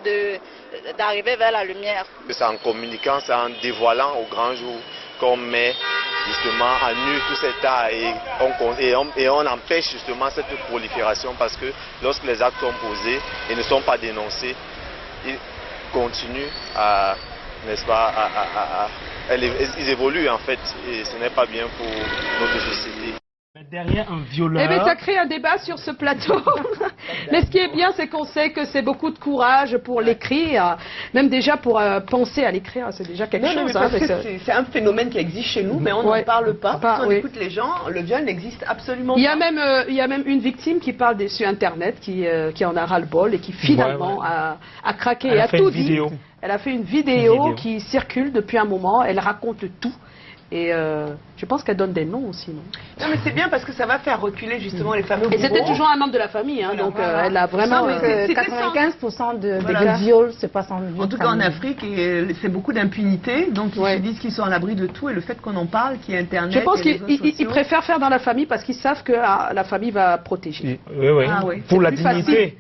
K: d'arriver vers la lumière.
J: C'est en communiquant, c'est en dévoilant au grand jour qu'on met justement à nu tout cet art et on empêche justement cette prolifération parce que lorsque les actes sont posés et ne sont pas dénoncés, ils continuent n'est-ce pas, ils évoluent en fait et ce n'est pas bien pour notre société.
B: Derrière un violeur...
A: Eh bien, ça crée un débat sur ce plateau. Mais ce qui est bien, c'est qu'on sait que c'est beaucoup de courage pour l'écrire. Même déjà pour penser à l'écrire, c'est déjà quelque chose.
C: C'est un phénomène qui existe chez nous, mais on n'en parle pas. Quand on écoute les gens, le viol n'existe absolument pas.
A: Il y a même une victime qui parle sur Internet, qui en a ras-le-bol et qui finalement a craqué et a tout dit. Elle a fait une vidéo qui circule depuis un moment. Elle raconte tout. Et je pense qu'elle donne des noms aussi, non?
C: Non, mais c'est bien parce que ça va faire reculer justement les fameux bourreaux.
A: Et c'était toujours un membre de la famille, hein, donc elle a vraiment...
I: 95% des viols se passent en
C: En tout cas en Afrique, c'est beaucoup d'impunité, donc ils se disent qu'ils sont à l'abri de tout et le fait qu'on en parle, qu'il y a Internet...
A: Je pense qu'ils préfèrent faire dans la famille parce qu'ils savent que la famille va protéger.
B: Oui. Pour la dignité.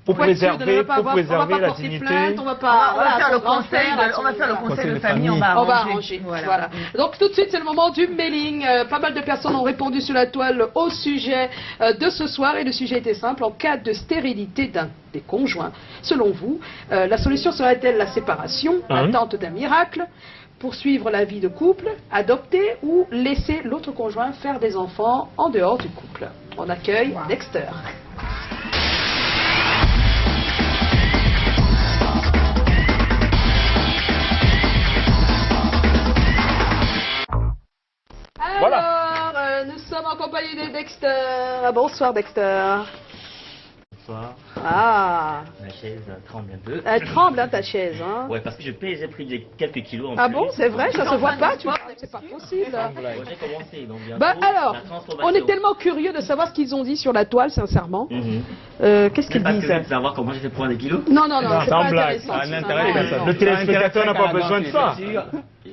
B: Pour préserver la dignité.
C: On va faire le conseil de famille, on va arranger.
A: Voilà. Donc tout de suite, c'est le moment du mailing. Pas mal de personnes ont répondu sur la toile au sujet de ce soir. Et le sujet était simple. En cas de stérilité d'un des conjoints, selon vous, la solution serait-elle la séparation, l'attente d'un miracle, poursuivre la vie de couple, adopter ou laisser l'autre conjoint faire des enfants en dehors du couple? On accueille Dexter. Alors, nous sommes en compagnie de Dexter. Bonsoir Dexter.
N: bonsoir.
A: Ah.
N: Ma chaise tremble un peu.
A: Elle tremble, hein, ta chaise. Hein.
N: Ouais, parce que j'ai pris quelques kilos en plus.
A: Ah bon, c'est vrai, ça se voit pas, tu vois, c'est pas possible.
N: J'ai commencé, donc bientôt,
A: bah alors,
N: la transformation.
A: on est tellement curieux de savoir ce qu'ils ont dit sur la toile, sincèrement. Qu'est-ce qu'ils disent?
N: Parce que savoir comment j'ai fait prendre des kilos?
A: Non, c'est pas intéressant.
B: Le téléspectateur n'a pas besoin de ça.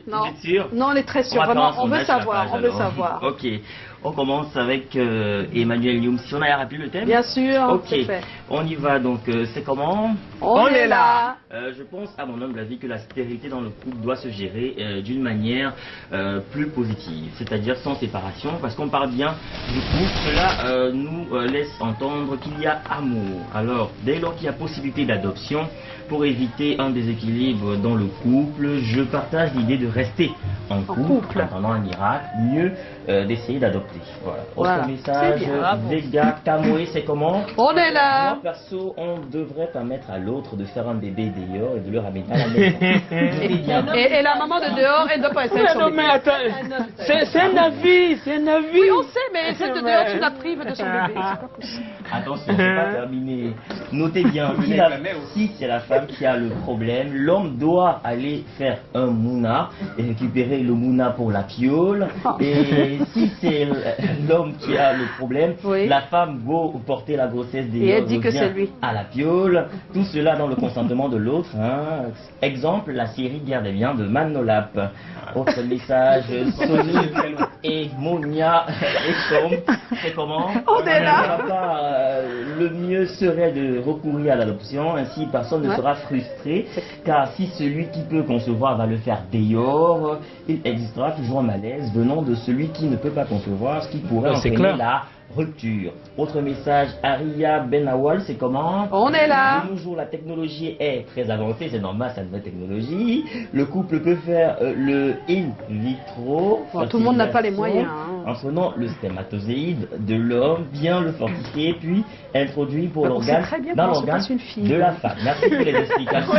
A: Non. Non, on est très sûr. Vraiment, on veut savoir.
N: Ok. On commence avec Emmanuel Nioum. Si on a rappelé le thème?
A: Bien sûr.
N: Ok. On y va donc. C'est comment?
A: On est là.
N: Je pense, à mon humble avis, que la stérilité dans le couple doit se gérer d'une manière plus positive, c'est-à-dire sans séparation, parce qu'on parle bien du couple. Cela nous laisse entendre qu'il y a amour. Alors, dès lors qu'il y a possibilité d'adoption, pour éviter un déséquilibre dans le couple, je partage l'idée de rester en couple. Attendant un miracle, mieux d'essayer d'adopter. Voilà. Autre message, Vega Kamoé, c'est comment?
A: On est là.
N: Moi, perso, on devrait permettre à l'autre de faire un bébé dehors et de le ramener à la maison.
A: et la maman de dehors, elle ne doit pas essayer son bébé.
B: Mais attends, c'est un avis, c'est un avis.
A: Oui, on sait, mais celle de dehors, tu la prives de son bébé. C'est pas possible.
N: Attention, c'est pas terminé. Notez bien, si c'est la femme qui a le problème, l'homme doit aller faire un mouna et récupérer le mouna pour la piole. Et si c'est l'homme qui a le problème, la femme va porter la grossesse des
A: et elle dit que c'est lui
N: à la piole. Tout cela dans le consentement de l'autre. Hein. Exemple, la série Guerre des biens de Manolap. Autre message, Sony et Monia et Chom. C'est comment?
A: On est là.
N: Le mieux serait de recourir à l'adoption, ainsi personne ne sera frustré, car si celui qui peut concevoir va le faire dehors, il existera toujours un malaise venant de celui qui ne peut pas concevoir, ce qui pourrait entraîner la rupture. Autre message, Aria Benawal, c'est comment?
A: On est là.
N: De nos jours, la technologie est très avancée, c'est normal, c'est une nouvelle technologie. Le couple peut faire le in vitro.
A: Tout le monde n'a pas les moyens.
N: En prenant le spermatozoïde de l'homme, bien le fortifier, puis introduit pour l'organe dans l'organe de la femme. Merci pour les explications.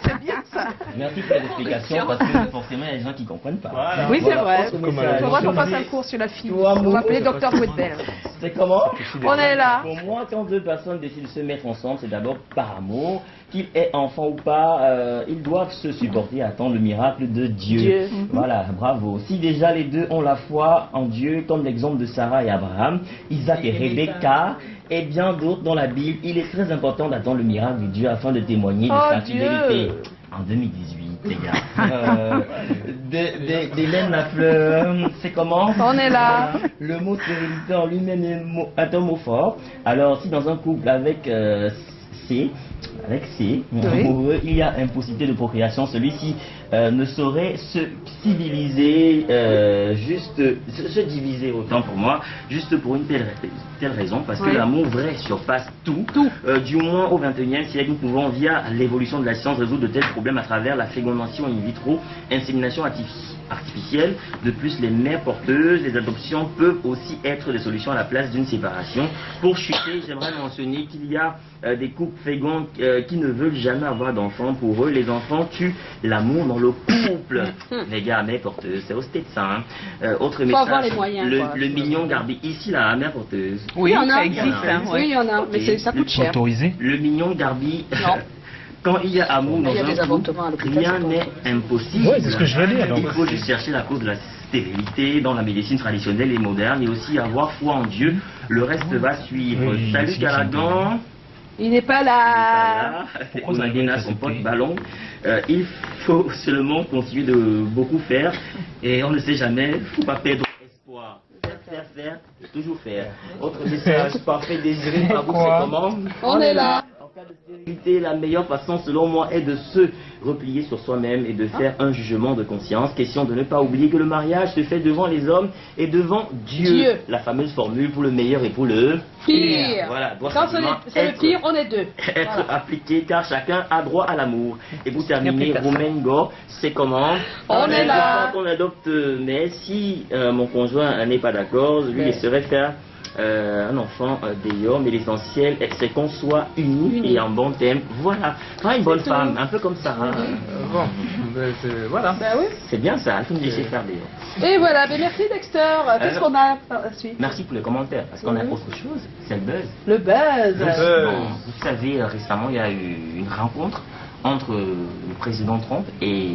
A: C'est bien ça.
N: Merci pour les explications, parce que forcément, il y a des gens qui ne comprennent pas.
A: Voilà. Oui, c'est vrai. Il faudrait qu'on fasse un cours sur la fille. On va appeler Dr. Woodbell.
N: C'est comment?
A: On est là.
N: Pour moi, quand deux personnes décident de se mettre ensemble, c'est d'abord par amour. Qu'il ait enfant ou pas, ils doivent se supporter et attendre le miracle de Dieu. Voilà, bravo. Si déjà les deux ont la foi en Dieu, comme l'exemple de Sarah et Abraham, Isaac et Rebecca, et bien d'autres dans la Bible, il est très important d'attendre le miracle de Dieu afin de témoigner de sa fidélité. En 2018, les gars. D'Hélène Lafleur, c'est comment?
A: On est là.
N: Le mot stérilité en lui-même est un mot fort. Alors, si dans un couple avec amoureux, il y a impossibilité de procréation, celui-ci ne saurait se civiliser, juste se diviser autant pour moi, juste pour une telle raison, parce que l'amour vrai surpasse tout. Du moins au XXIe siècle, nous pouvons, via l'évolution de la science, résoudre de tels problèmes à travers la fécondation in vitro, insémination artificielle. De plus, les mères porteuses, les adoptions peuvent aussi être des solutions à la place d'une séparation. Pour chuter, j'aimerais mentionner qu'il y a des couples féconds qui ne veulent jamais avoir d'enfants. Pour eux, les enfants tuent l'amour dans le couple. Les gars, mère porteuse, c'est au stade ça. Autre message, le mignon gardé ici, la mère porteuse.
A: Oui, ça existe. Oui, il y en a, mais ça coûte cher.
N: Le mignon garbi. Quand il y a amour dans un couple, rien n'est impossible.
B: Oui, c'est ce que je veux dire.
N: Il faut juste chercher la cause de la stérilité dans la médecine traditionnelle et moderne, et aussi avoir foi en Dieu. Le reste va suivre. Salut Caragan.
A: Il n'est pas là.
N: On a bien son pote ballon. Il faut seulement continuer de beaucoup faire, et on ne sait jamais, il ne faut pas perdre espoir. Faire, toujours faire. Autre message, parfait désiré par vous, c'est comment?
A: On est là.
N: En cas de stérilité, la meilleure façon selon moi est de se replier sur soi-même et de faire un jugement de conscience. Question de ne pas oublier que le mariage se fait devant les hommes et devant Dieu. La fameuse formule pour le meilleur et pour le
A: pire.
N: Voilà,
A: quand c'est le pire, on est deux.
N: Être appliqué, car chacun a droit à l'amour. Et pour terminer, Romain Go, c'est comment?
A: On est là.
N: On adopte, mais si mon conjoint n'est pas d'accord, lui laisserait faire un enfant d'ailleurs, mais l'essentiel, c'est qu'on soit unis et en bon thème. Voilà, pas une bonne femme, un peu comme Sarah.
D: Bon, voilà.
A: Bah oui.
N: C'est bien ça, il faut me laisser faire d'ailleurs.
A: Et voilà, mais merci Dexter. Qu'est-ce qu'on a par la suite?
N: Merci pour les commentaires, parce qu'on a autre chose, c'est le buzz.
A: Le buzz.
N: Bon, vous savez, récemment, il y a eu une rencontre entre le président Trump et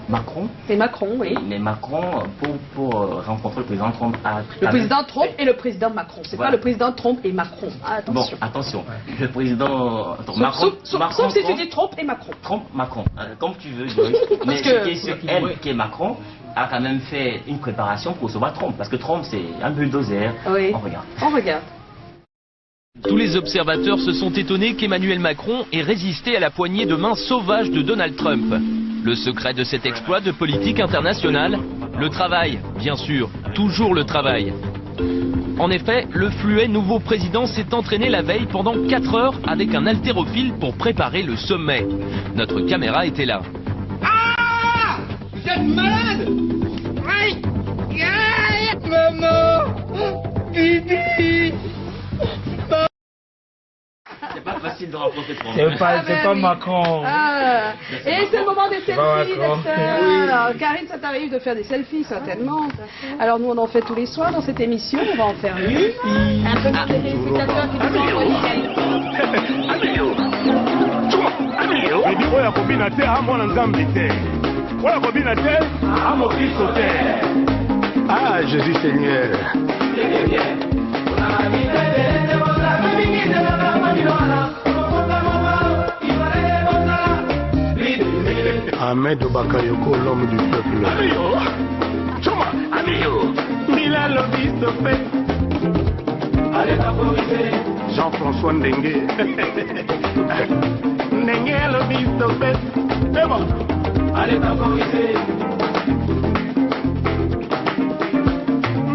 N: Macron.
A: Et Macron, oui.
N: Mais Macron, pour rencontrer le président Trump,
A: le président Trump et le président Macron. C'est pas le président Trump et Macron. Ah, attention.
N: Bon, attention. Le président
A: Macron. Sauf si tu dis Trump et Macron.
N: Trump, Macron. Comme tu veux, Joyce. Mais ce qui est sûr, elle, qui est Macron, a quand même fait une préparation pour recevoir Trump. Parce que Trump, c'est un bulldozer.
A: Oui.
N: On regarde.
A: On regarde.
O: Tous les observateurs se sont étonnés qu'Emmanuel Macron ait résisté à la poignée de main sauvage de Donald Trump. Le secret de cet exploit de politique internationale, le travail, bien sûr, toujours le travail. En effet, le fluet nouveau président s'est entraîné la veille pendant 4 heures avec un haltérophile pour préparer le sommet. Notre caméra était là.
E: Ah! Vous êtes malade! Aïe! Maman! Bibi!
N: C'est pas facile de rencontrer Trump.
B: C'est pas Macron.
A: Ah. Et c'est le moment des selfies, Dexter.
B: Oui.
A: Alors, Karine, ça t'arrive de faire des selfies, certainement. Alors, nous, on en fait tous les soirs dans cette émission. On va en faire une. Un peu de téléspectateurs qui nous ont envoyé.
E: Ah, Jésus Seigneur. Ahmed Bakayoko, l'homme du peuple. Jean-François Ndengue. Ndengue, le bistopé. C'est bon. Allez, favoriser.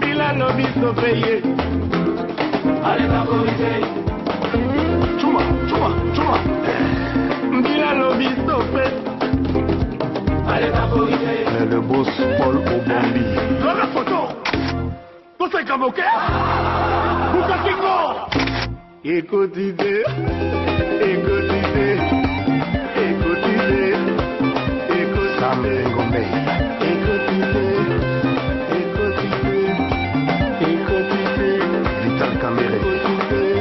E: Mila, le bistopé. Allez, favoriser. Chuma. Mila, le bistopé. Le boss Paul Obambi. Dans la photo. Vous êtes convoqué. Vous êtes qui? Écoutez. Sam Ngombe. Écoutez. Vital Kamere. Écoutez.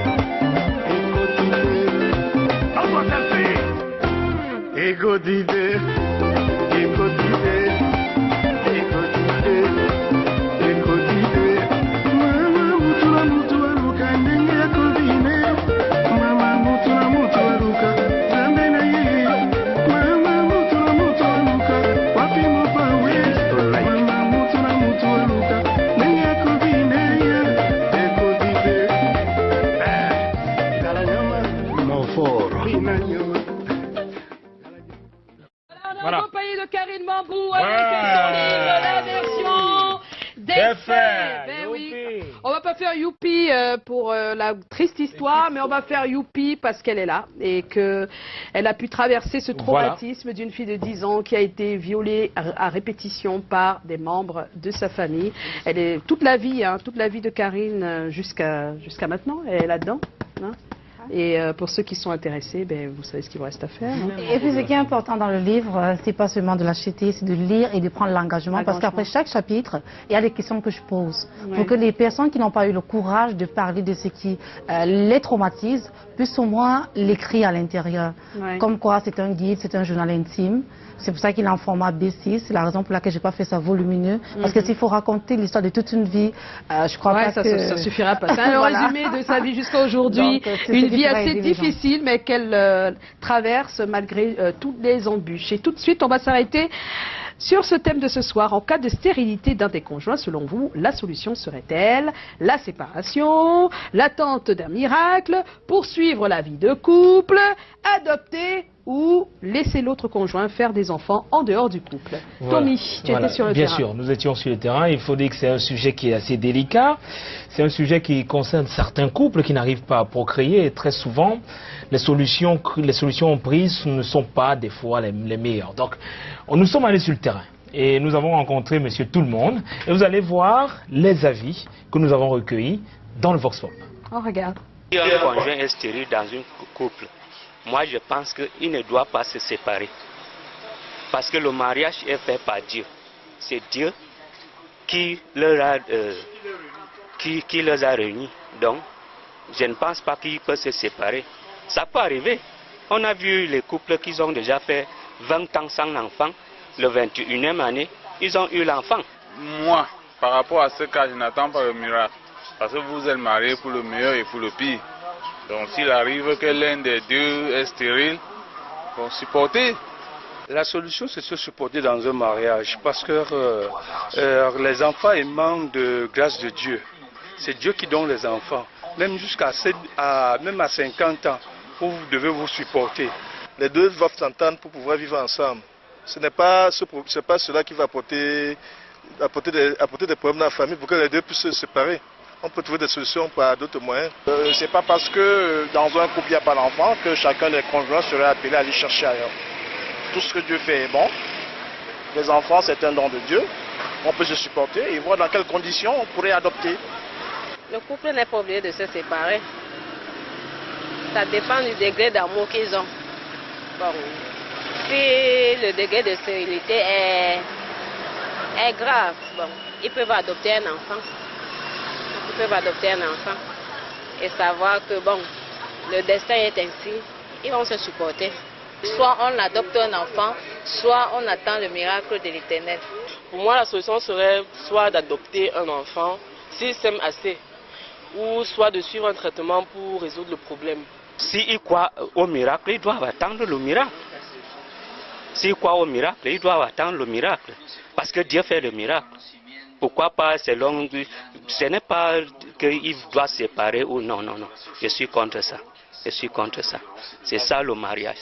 A: Voilà. En compagnie de Karine Mambou avec son livre, la version des faits. Ben oui. On va pas faire youpi pour la triste histoire, mais on va faire youpi parce qu'elle est là et qu'elle a pu traverser ce traumatisme d'une fille de 10 ans qui a été violée à répétition par des membres de sa famille. Elle est toute la vie de Karine jusqu'à maintenant, elle est là-dedans. Hein. Et pour ceux qui sont intéressés, ben, vous savez ce qu'il vous reste à faire. Hein.
I: Et puis ce qui est important dans le livre, c'est pas seulement de l'acheter, c'est de lire et de prendre l'engagement. Parce qu'après chaque chapitre, il y a des questions que je pose. Pour que les personnes qui n'ont pas eu le courage de parler de ce qui les traumatise puissent au moins l'écrire à l'intérieur. Comme quoi c'est un guide, c'est un journal intime. C'est pour ça qu'il est en format B6. C'est la raison pour laquelle je n'ai pas fait ça volumineux. Parce que s'il faut raconter l'histoire de toute une vie, je crois pas que...
A: ça suffira pas. C'est un résumé de sa vie jusqu'à aujourd'hui. Une vie assez difficile, mais qu'elle traverse malgré toutes les embûches. Et tout de suite, on va s'arrêter sur ce thème de ce soir. En cas de stérilité d'un des conjoints, selon vous, la solution serait-elle la séparation, l'attente d'un miracle, poursuivre la vie de couple, adopter ou laisser l'autre conjoint faire des enfants en dehors du couple? Tommy, tu étais sur le terrain.
B: Bien sûr, nous étions sur le terrain. Il faut dire que c'est un sujet qui est assez délicat. C'est un sujet qui concerne certains couples qui n'arrivent pas à procréer. Et très souvent, les solutions prises ne sont pas des fois les meilleures. Donc, nous sommes allés sur le terrain. Et nous avons rencontré Monsieur Tout-le-Monde. Et vous allez voir les avis que nous avons recueillis dans le Vox Pop.
A: On regarde.
P: Si un conjoint est stérile dans un couple, moi je pense qu'il ne doit pas se séparer. Parce que le mariage est fait par Dieu. C'est Dieu qui les a réunis. Donc, je ne pense pas qu'ils peuvent se séparer. Ça peut arriver. On a vu les couples qui ont déjà fait 20 ans sans enfant. Le 21e année, ils ont eu l'enfant.
Q: Moi, par rapport à ce cas, je n'attends pas le miracle. Parce que vous êtes mariés pour le meilleur et pour le pire. Donc s'il arrive que l'un des deux est stérile, il faut supporter.
R: La solution, c'est de se supporter dans un mariage. Parce que les enfants émanent de grâce de Dieu. C'est Dieu qui donne les enfants. Même même à 50 ans, vous devez vous supporter. Les deux doivent s'entendre pour pouvoir vivre ensemble. Ce n'est pas cela qui va apporter des problèmes dans la famille pour que les deux puissent se séparer. On peut trouver des solutions par d'autres moyens.
S: C'est pas parce que dans un couple il n'y a pas d'enfant que chacun des conjoints serait appelé à aller chercher ailleurs. Tout ce que Dieu fait est bon. Les enfants, c'est un don de Dieu. On peut se supporter et voir dans quelles conditions on pourrait adopter.
T: Le couple n'est pas obligé de se séparer. Ça dépend du degré d'amour qu'ils ont. Bon, si le degré de stérilité est grave, bon, ils peuvent adopter un enfant. Ils peuvent adopter un enfant et savoir que bon, le destin est ainsi, ils vont se supporter. Soit on adopte un enfant, soit on attend le miracle de l'Éternel.
U: Pour moi, la solution serait soit d'adopter un enfant, s'ils s'aiment assez, ou soit de suivre un traitement pour résoudre le problème.
P: S'ils croient au miracle, ils doivent attendre le miracle. S'ils croient au miracle, ils doivent attendre le miracle. Parce que Dieu fait le miracle. Pourquoi pas selon... Ce n'est pas qu'ils doivent se séparer ou non, non, non. Je suis contre ça. Je suis contre ça. C'est ça le mariage.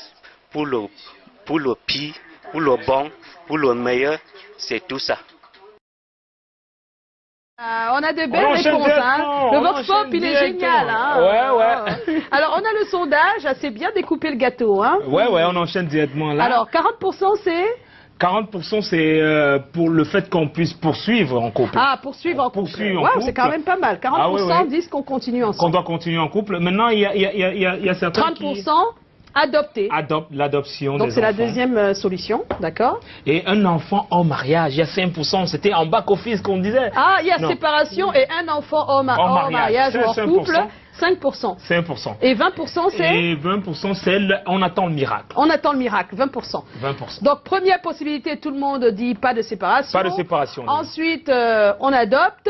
P: Pour le pire, pour le bon, pour le meilleur, c'est tout ça.
A: On a de belles réponses, hein. Le Vox Pop, il est génial, hein.
B: Ouais.
A: Alors, on a le sondage, c'est bien découpé le gâteau, hein.
B: Ouais, on enchaîne directement là.
A: Alors, 40% c'est
B: 40% c'est pour le fait qu'on puisse poursuivre en couple.
A: Ah, poursuivre en couple. C'est quand même pas mal. 40% disent qu'on continue ensemble.
B: Qu'on doit continuer en couple. Maintenant, il y a certains
A: 30% adopter.
B: L'adoption des enfants.
A: Donc c'est la deuxième solution, d'accord.
B: Et un enfant hors mariage, il y a 5%, c'était en back-office qu'on disait.
A: Ah, il y a séparation et un enfant hors mariage ou hors couple, 5%.
B: 5%.
A: Et 20% c'est
B: Et 20% c'est on attend le miracle.
A: On attend le miracle, 20%.
B: 20%.
A: Donc première possibilité, tout le monde dit pas de séparation.
B: Pas de séparation.
A: Ensuite, on adopte.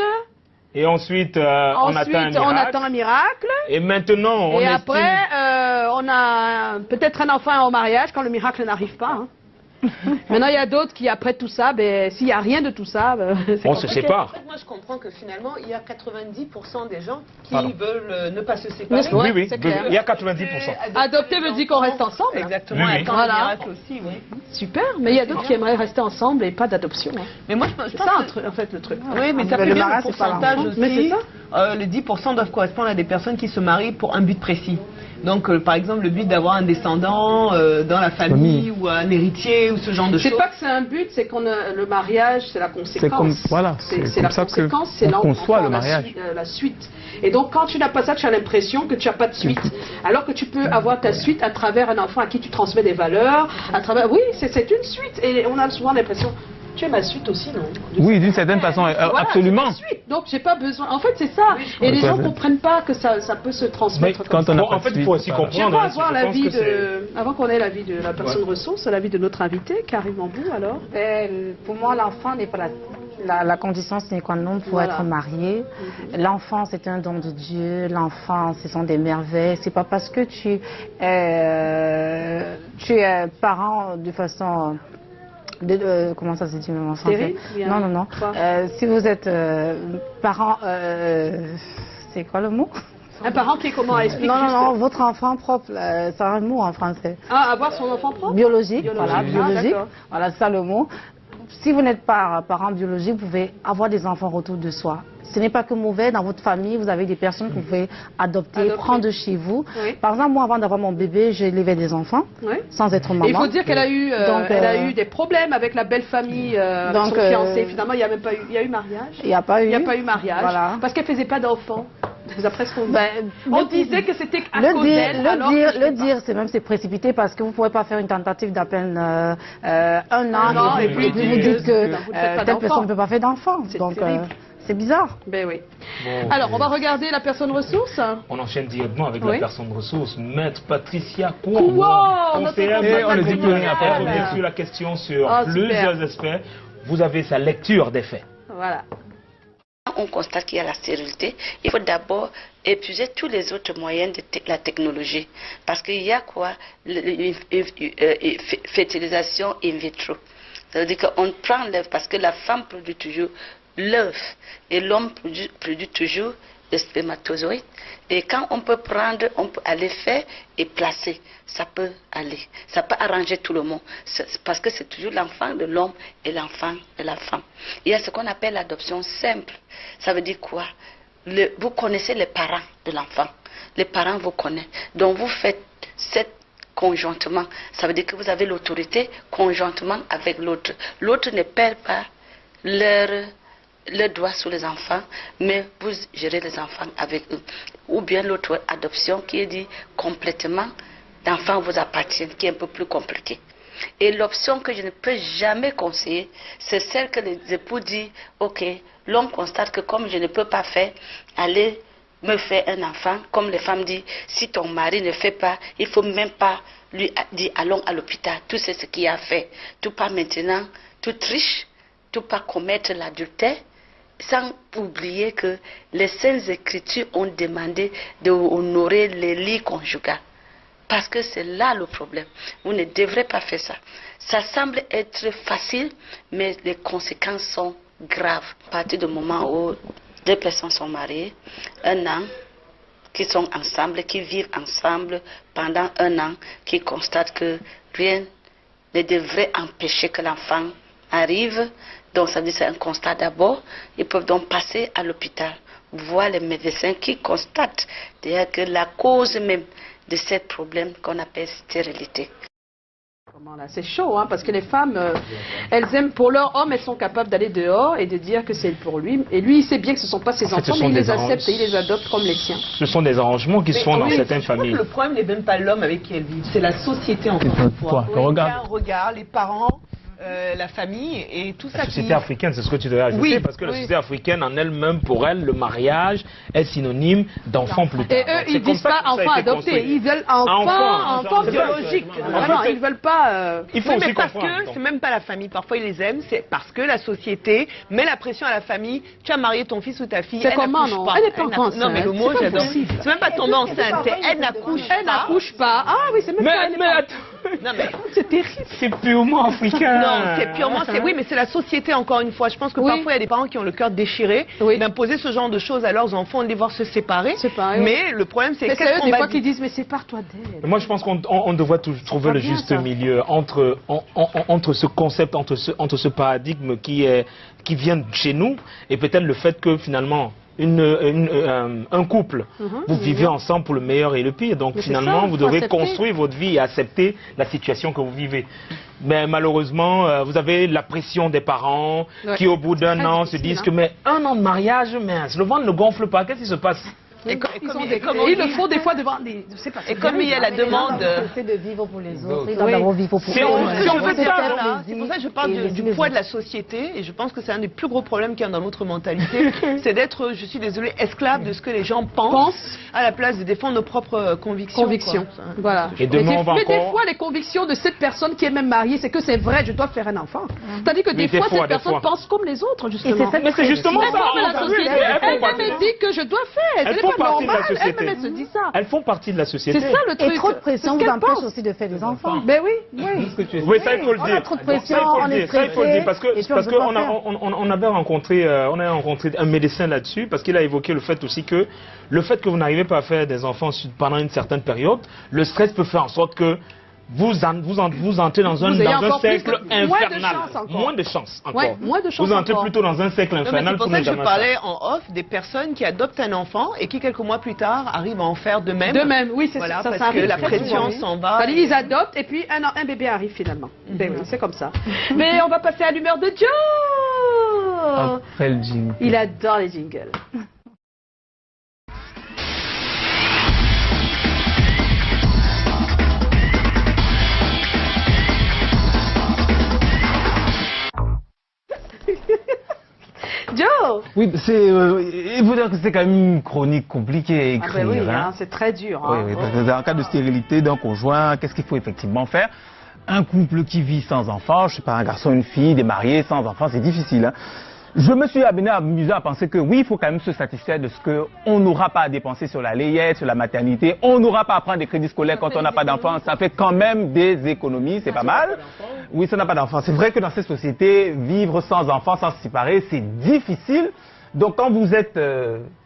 B: Et ensuite, on attend un miracle. Et maintenant, on
A: après, on a peut-être un enfant en mariage quand le miracle n'arrive pas. Hein. Maintenant, il y a d'autres qui, après tout ça, s'il n'y a rien de tout ça,
B: on se sépare.
C: En fait, moi, je comprends que finalement, il y a 90% des gens qui veulent ne pas se séparer.
B: Oui, il y a 90%.
A: Adopter veut dire qu'on reste ensemble.
C: Exactement,
B: oui.
C: Attendre le miracle aussi, oui.
A: Super, mais il y a d'autres qui aimeraient rester ensemble et pas d'adoption. Hein.
C: Mais moi, je pense
A: c'est ça, en fait, le truc.
C: Oui, mais ça fait bien le pourcentage aussi.
A: Mais c'est ça.
C: Les 10% doivent correspondre à des personnes qui se marient pour un but précis. Donc, par exemple, le but d'avoir un descendant dans la famille ou un héritier ou ce genre de choses.
A: C'est pas que c'est un but, c'est qu'on le mariage, c'est la conséquence.
D: C'est
A: la conséquence, c'est
D: qu'on conçoit le mariage.
A: La suite. Et donc, quand tu n'as pas ça, tu as l'impression que tu n'as pas de suite. Alors que tu peux avoir ta suite à travers un enfant à qui tu transmets des valeurs, à travers. Oui, c'est une suite. Et on a souvent l'impression. Tu es ma suite aussi, non?
D: Oui, d'une certaine façon, absolument.
A: Donc, j'ai pas besoin. En fait, c'est ça. Et les gens ne comprennent pas que ça peut se transmettre.
B: Mais quand on en fait, il faut aussi comprendre.
A: Avant qu'on ait l'avis de la personne ressource, l'avis de notre invité, Karim Mambou, alors.
I: Pour moi, l'enfant n'est pas la condition sine qua non pour être marié. L'enfant, c'est un don de Dieu. L'enfant, ce sont des merveilles. C'est pas parce que tu es parent de façon... comment ça se dit en français? Non. Si vous êtes parent, c'est quoi le mot?
A: Un parent qui est comment? Explique.
I: Non, votre enfant propre, c'est un mot en français.
A: Ah, avoir son enfant propre?
I: Biologique. Voilà, biologique. Voilà, c'est ça le mot. Si vous n'êtes pas parent biologique, vous pouvez avoir des enfants autour de soi. Ce n'est pas que mauvais, dans votre famille, vous avez des personnes que vous pouvez adopter, prendre de chez vous. Oui. Par exemple, moi, avant d'avoir mon bébé, j'ai élevé des enfants, sans être maman.
A: Et il faut dire qu'elle a eu des problèmes avec la belle famille, avec son fiancé. Finalement, il n'y a même pas eu, il y a eu mariage.
I: Il n'y a pas eu.
A: Il n'y a pas eu mariage. Voilà. Parce qu'elle ne faisait pas d'enfants. D'après ce qu'on on disait que c'était à cause d'elle.
I: Le dire, c'est précipité parce que vous ne pouvez pas faire une tentative d'à peine un an et puis vous dites que telle personne ne peut pas faire d'enfant. Donc c'est bizarre.
A: Ben oui.
B: Bon,
A: alors, on va regarder la personne ressource.
B: On enchaîne directement avec la personne ressource, Maître Patricia
A: Kouwa.
B: On ne dit plus rien après. On revient sur la question sur plusieurs aspects. Vous avez sa lecture des faits.
A: Voilà.
F: On constate qu'il y a la stérilité, il faut d'abord épuiser tous les autres moyens de la technologie. Parce qu'il y a quoi? Fertilisation in vitro. Ça veut dire qu'on prend l'œuf parce que la femme produit toujours l'œuf et l'homme produit toujours le spermatozoïde. Et quand on peut prendre, on peut aller faire et placer. Ça peut aller. Ça peut arranger tout le monde. Parce que c'est toujours l'enfant de l'homme et l'enfant de la femme. Il y a ce qu'on appelle l'adoption simple. Ça veut dire quoi? Vous connaissez les parents de l'enfant. Les parents vous connaissent. Donc vous faites cette conjointement. Ça veut dire que vous avez l'autorité conjointement avec l'autre. L'autre ne perd pas le doigt sur les enfants, mais vous gérez les enfants avec eux. Ou bien l'autre adoption qui est dit complètement, l'enfant vous appartient, qui est un peu plus compliqué. Et l'option que je ne peux jamais conseiller, c'est celle que les époux disent, ok, l'homme constate que comme je ne peux pas faire, allez me faire un enfant, comme les femmes disent, si ton mari ne fait pas, il ne faut même pas lui dire allons à l'hôpital, tout c'est ce qu'il a fait, tout pas maintenant, tout triche, tout pas commettre l'adultère, sans oublier que les Saintes Écritures ont demandé d'honorer les lits conjugaux. Parce que c'est là le problème. Vous ne devrez pas faire ça. Ça semble être facile, mais les conséquences sont graves. À partir du moment où deux personnes sont mariées, un an, qui sont ensemble, qui vivent ensemble pendant un an, qui constatent que rien ne devrait empêcher que l'enfant arrive. Donc ça veut dire que c'est un constat d'abord. Ils peuvent donc passer à l'hôpital, voir les médecins qui constatent d'ailleurs que la cause même de ce problème qu'on appelle stérilité.
A: C'est chaud, hein, parce que les femmes, elles aiment pour leur homme, elles sont capables d'aller dehors et de dire que c'est pour lui. Et lui, il sait bien que ce ne sont pas ses enfants, mais il les accepte et il les adopte comme les siens.
B: Ce sont des arrangements qui se font dans certaines familles.
C: Le problème n'est même pas l'homme avec qui elles vivent, c'est la société encore une fois. Regarde, les parents, la famille et tout ça.
B: La société africaine, c'est ce que tu devrais ajouter, parce que la société africaine en elle-même, pour elle, le mariage est synonyme d'enfant plus tard.
A: Et eux, ils ne disent pas enfant adopté, ils veulent enfant biologique. Vraiment, ils ne veulent pas...
B: Il faut aussi
C: parce
B: comprendre.
C: que c'est même pas la famille, parfois ils les aiment, c'est parce que la société met la pression à la famille. Tu as marié ton fils ou ta fille,
A: elle n'accouche pas. Elle n'est pas encore enceinte.
C: Non mais le mot, j'adore. C'est même pas tomber enceinte, c'est elle n'accouche pas.
A: Ah oui, c'est même pas...
C: Non mais
A: c'est terrible.
B: C'est purement africain.
C: Non, c'est purement, oui, mais c'est la société encore une fois. Je pense que parfois il y a des parents qui ont le cœur déchiré d'imposer ce genre de choses à leurs enfants, de les voir se séparer. Mais le problème c'est
A: qu'est-ce qu'on va dire. Des fois qui disent mais sépare-toi d'elle.
B: Moi je pense qu'on devrait trouver le juste milieu entre ce concept, entre ce paradigme qui vient de chez nous et peut-être le fait que finalement un couple, vous vivez ensemble pour le meilleur et le pire, donc finalement vous devez construire votre vie et accepter la situation que vous vivez. Mais malheureusement, vous avez la pression des parents qui au bout d'un an se disent que mais un an de mariage, mince, le ventre ne gonfle pas, qu'est-ce qui se passe?
A: Et ils le font des fois devant des...
C: Et comme il y a la demande...
I: de vivre pour les autres, ils doivent vivre pour
C: c'est pour ça que je parle du poids de la société, et je pense que c'est un des plus gros problèmes qu'il y a dans notre mentalité, c'est d'être, je suis désolée, esclave de ce que les gens pensent, à la place de défendre nos propres convictions.
A: Voilà.
B: Et demain,
A: mais des fois, les convictions de cette personne qui est même mariée, c'est que c'est vrai, je dois faire un enfant. C'est-à-dire que des fois, cette personne pense comme les autres, justement.
B: Mais c'est justement ça.
A: Elle me dit que je dois faire. Elle se dit ça.
B: Elles font partie de la société.
A: C'est ça le truc.
I: Et trop de pression vous empêche aussi de faire des enfants.
A: Ben oui.
B: Oui, ça il faut le dire.
I: Trop de pression, on est stressé.
B: Ça il faut le dire parce qu'on avait rencontré un médecin là-dessus parce qu'il a évoqué le fait aussi que vous n'arrivez pas à faire des enfants pendant une certaine période, le stress peut faire en sorte que vous entrez dans un cercle infernal. Moins de chance encore. Vous entrez plutôt dans un cercle infernal.
C: C'est pour ça que je parlais en off des personnes qui adoptent un enfant et qui quelques mois plus tard arrivent à en faire de même.
A: De même, oui, c'est ça.
C: Parce que la pression s'en va.
A: Ils adoptent et puis un bébé arrive finalement. Ben oui, c'est comme ça. Mais on va passer à l'humeur de Joe.
D: Après le jingle.
A: Il adore les jingles.
D: Oui, il faut dire que c'est quand même une chronique compliquée à écrire.
A: Oui, c'est très dur.
D: Oui, parce que dans le cas de stérilité d'un conjoint, qu'est-ce qu'il faut effectivement faire? Un couple qui vit sans enfants, je sais pas, un garçon, une fille, des mariés sans enfants, c'est difficile. Je me suis amusé à penser que oui, il faut quand même se satisfaire de ce qu'on n'aura pas à dépenser sur la layette, sur la maternité, on n'aura pas à prendre des crédits scolaires quand on n'a pas d'enfants, ça fait quand même des économies, c'est pas mal. Oui, ça n'a pas d'enfants. C'est vrai que dans cette société, vivre sans enfants, sans se séparer, c'est difficile. Donc quand vous êtes,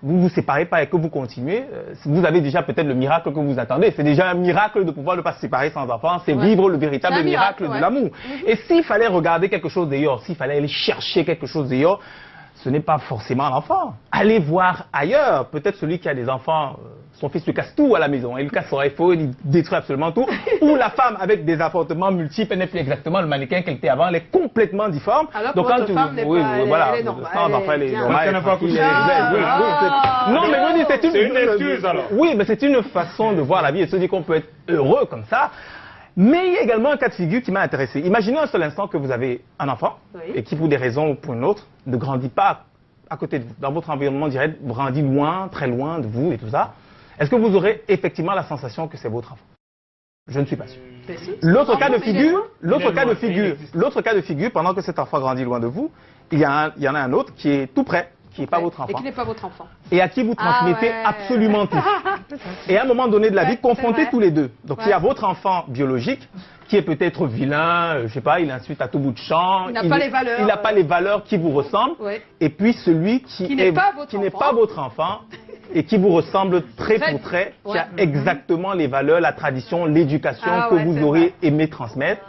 D: vous séparez pas et que vous continuez, vous avez déjà peut-être le miracle que vous attendez. C'est déjà un miracle de pouvoir ne pas se séparer sans enfants, c'est vivre le véritable miracle de l'amour. Et s'il fallait regarder quelque chose d'ailleurs, s'il fallait aller chercher quelque chose d'ailleurs, ce n'est pas forcément l'enfant. Allez voir ailleurs. Peut-être celui qui a des enfants, son fils lui casse tout à la maison. Il casse son iPhone, il détruit absolument tout. Ou la femme avec des appartements multiples, elle n'est plus exactement le mannequin qu'elle était avant, elle est complètement difforme.
A: Alors que votre femme n'est pas, elle est normale.
D: Elle est normale.
B: Non, mais c'est une excuse alors.
D: Oui, mais c'est une façon de voir la vie et de se dire qu'on peut être heureux comme ça. Mais il y a également un cas de figure qui m'a intéressé. Imaginez un seul instant que vous avez un enfant et qui, pour des raisons ou pour une autre, ne grandit pas à côté de vous. Dans votre environnement direct, grandit loin, très loin de vous et tout ça. Est-ce que vous aurez effectivement la sensation que c'est votre enfant? Je ne suis pas sûr. L'autre cas de figure, pendant que cet enfant grandit loin de vous, il y en a un autre qui est tout près, qui n'est pas votre enfant.
A: Et qui n'est pas votre enfant.
D: Et à qui vous transmettez absolument tout. Et à un moment donné de la vie, confrontez tous les deux. Donc il y a votre enfant biologique qui est peut-être vilain, je sais pas, il insulte à tout bout de champ.
A: Il n'a pas les valeurs.
D: Il n'a pas les valeurs qui vous ressemblent. Et puis celui qui n'est pas votre enfant et qui vous ressemble trait pour trait, qui a exactement les valeurs, la tradition, l'éducation que vous aurez aimé transmettre.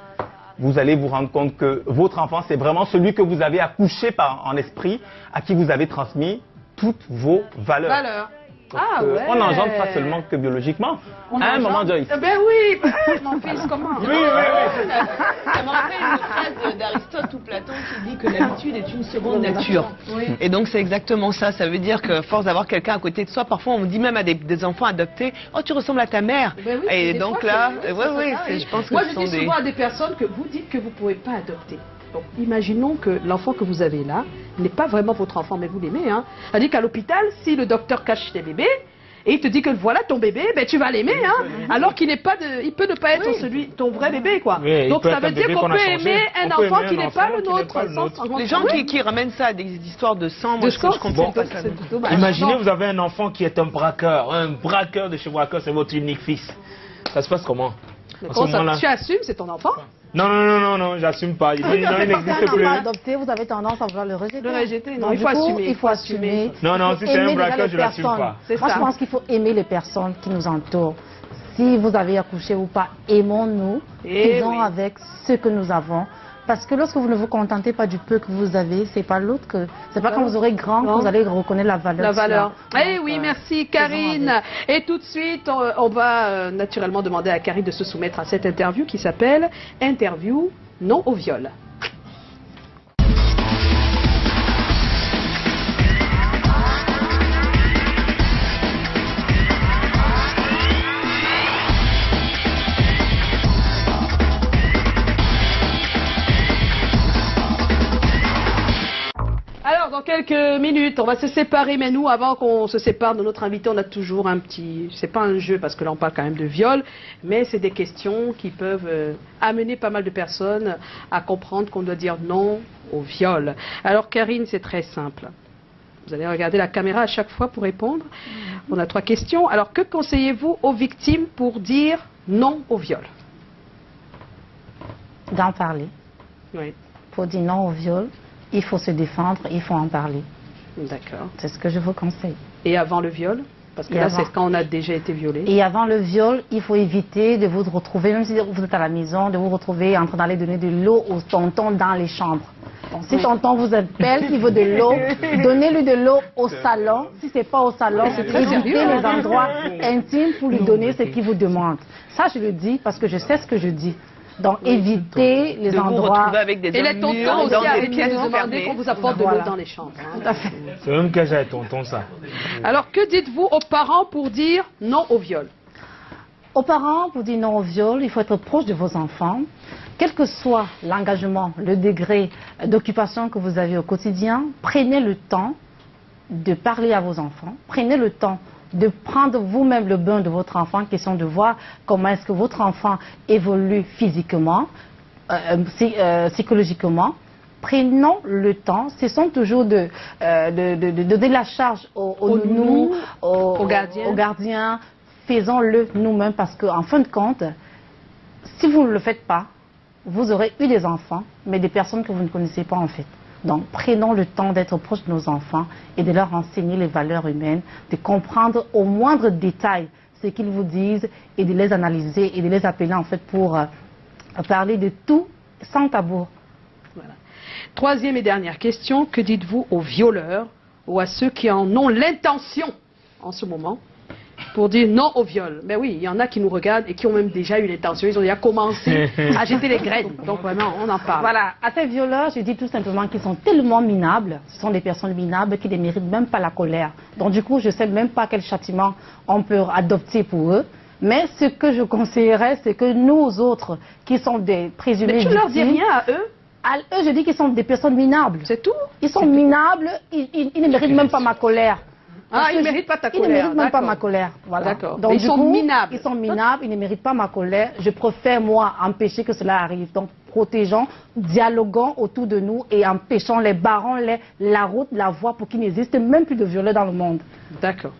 D: Vous allez vous rendre compte que votre enfant, c'est vraiment celui que vous avez accouché en esprit, à qui vous avez transmis toutes vos valeurs. Donc, on n'engendre pas seulement que biologiquement. À un moment donné.
A: Ben oui, mon fils, comment?
C: Oui. Ça me rappelle une phrase d'Aristote ou Platon qui dit que l'habitude est une seconde nature. Et donc c'est exactement ça. Ça veut dire que force d'avoir quelqu'un à côté de soi, parfois on dit même à des enfants adoptés, oh tu ressembles à ta mère. Et donc là, je pense que
A: moi je dis souvent à des personnes que vous dites que vous ne pouvez pas adopter. Donc, imaginons que l'enfant que vous avez là n'est pas vraiment votre enfant, mais vous l'aimez. C'est-à-dire qu'à l'hôpital, si le docteur cache tes bébés, et il te dit que voilà ton bébé, ben tu vas l'aimer, alors qu'il n'est pas il peut ne pas être ton vrai bébé, quoi. Donc ça veut dire qu'on peut aimer un enfant qui n'est pas le nôtre.
C: Les gens qui ramènent ça à des histoires de sang, moi je comprends pas ça.
B: Imaginez vous avez un enfant qui est un braqueur de chez braqueur, c'est votre unique fils. Ça se passe comment?
A: Tu assumes, c'est ton enfant?
B: Non, j'assume pas. Il n'existe plus.
I: Adopté, vous avez tendance à vouloir le rejeter.
A: Non, il faut assumer.
B: Non, si c'est un braqueur, je l'assume pas.
I: Moi, je pense qu'il faut aimer les personnes qui nous entourent. Si vous avez accouché ou pas, aimons-nous, faisons avec ce que nous avons. Parce que lorsque vous ne vous contentez pas du peu que vous avez, c'est pas l'autre que... C'est pas quand vous aurez grand que vous allez reconnaître la valeur.
A: La valeur. Eh oui, merci Karine. Et tout de suite, on va naturellement demander à Karine de se soumettre à cette interview qui s'appelle « Interview non au viol ». Dans quelques minutes, on va se séparer, mais nous, avant qu'on se sépare de notre invité, on a toujours un petit... C'est pas un jeu, parce que là, on parle quand même de viol, mais c'est des questions qui peuvent amener pas mal de personnes à comprendre qu'on doit dire non au viol. Alors, Karine, c'est très simple. Vous allez regarder la caméra à chaque fois pour répondre. On a 3 questions. Alors, que conseillez-vous aux victimes pour dire non au viol?
I: D'en parler.
A: Oui.
I: Pour dire non au viol, il faut se défendre, il faut en parler.
A: D'accord.
I: C'est ce que je vous conseille.
A: Et avant le viol? Parce que là, c'est quand on a déjà été violé.
I: Et avant le viol, il faut éviter de vous retrouver, même si vous êtes à la maison, de vous retrouver en train d'aller donner de l'eau au tonton dans les chambres. Donc, si tonton vous appelle, il veut de l'eau, donnez-lui de l'eau au salon. Si ce n'est pas au salon, évitez les endroits intimes pour lui donner ce qu'il vous demande. Ça, je le dis parce que je sais ce que je dis. Donc, évitez les endroits...
C: Avec des
A: et les tontons aussi, arrêtez de demander qu'on vous apporte de l'eau dans les chambres.
I: Tout à fait.
B: C'est même que j'ai tonton, ça.
A: Alors, que dites-vous aux parents pour dire non au viol?
I: Aux parents, pour dire non au viol, il faut être proche de vos enfants. Quel que soit l'engagement, le degré d'occupation que vous avez au quotidien, prenez le temps de parler à vos enfants. Prenez le temps de prendre vous-même le bain de votre enfant, question de voir comment est-ce que votre enfant évolue physiquement, psychologiquement. Prenons le temps, cessons toujours de donner la charge aux nounous, aux gardiens. Faisons-le nous-mêmes parce qu'en fin de compte, si vous ne le faites pas, vous aurez eu des enfants, mais des personnes que vous ne connaissez pas en fait. Donc prenons le temps d'être proche de nos enfants et de leur enseigner les valeurs humaines, de comprendre au moindre détail ce qu'ils vous disent et de les analyser et de les appeler en fait pour parler de tout sans tabou.
A: Voilà. Troisième et dernière question, que dites-vous aux violeurs ou à ceux qui en ont l'intention en ce moment pour dire non au viol? Ben oui, il y en a qui nous regardent et qui ont même déjà eu l'intention, ils ont déjà commencé à jeter les graines, donc vraiment on en parle.
I: Voilà, à ces violeurs, je dis tout simplement qu'ils sont tellement minables, ce sont des personnes minables qui ne méritent même pas la colère. Donc du coup, je ne sais même pas quel châtiment on peut adopter pour eux. Mais ce que je conseillerais, c'est que nous autres, qui sont des présumés victimes...
A: Mais tu leur dis rien à eux?
I: À eux, je dis qu'ils sont des personnes minables.
A: C'est tout?
I: Ils sont minables, ils ne méritent même pas ma colère.
A: Ah, ils ne méritent pas ta colère.
I: Ils ne méritent même pas ma colère. Voilà.
A: D'accord.
I: Donc,
A: ils sont minables.
I: Ils sont minables, ils ne méritent pas ma colère. Je préfère, moi, empêcher que cela arrive. Donc, protégeons, dialoguons autour de nous et empêchons les barons, la route, la voie pour qu'il n'existe même plus de violeurs dans le monde.
A: D'accord.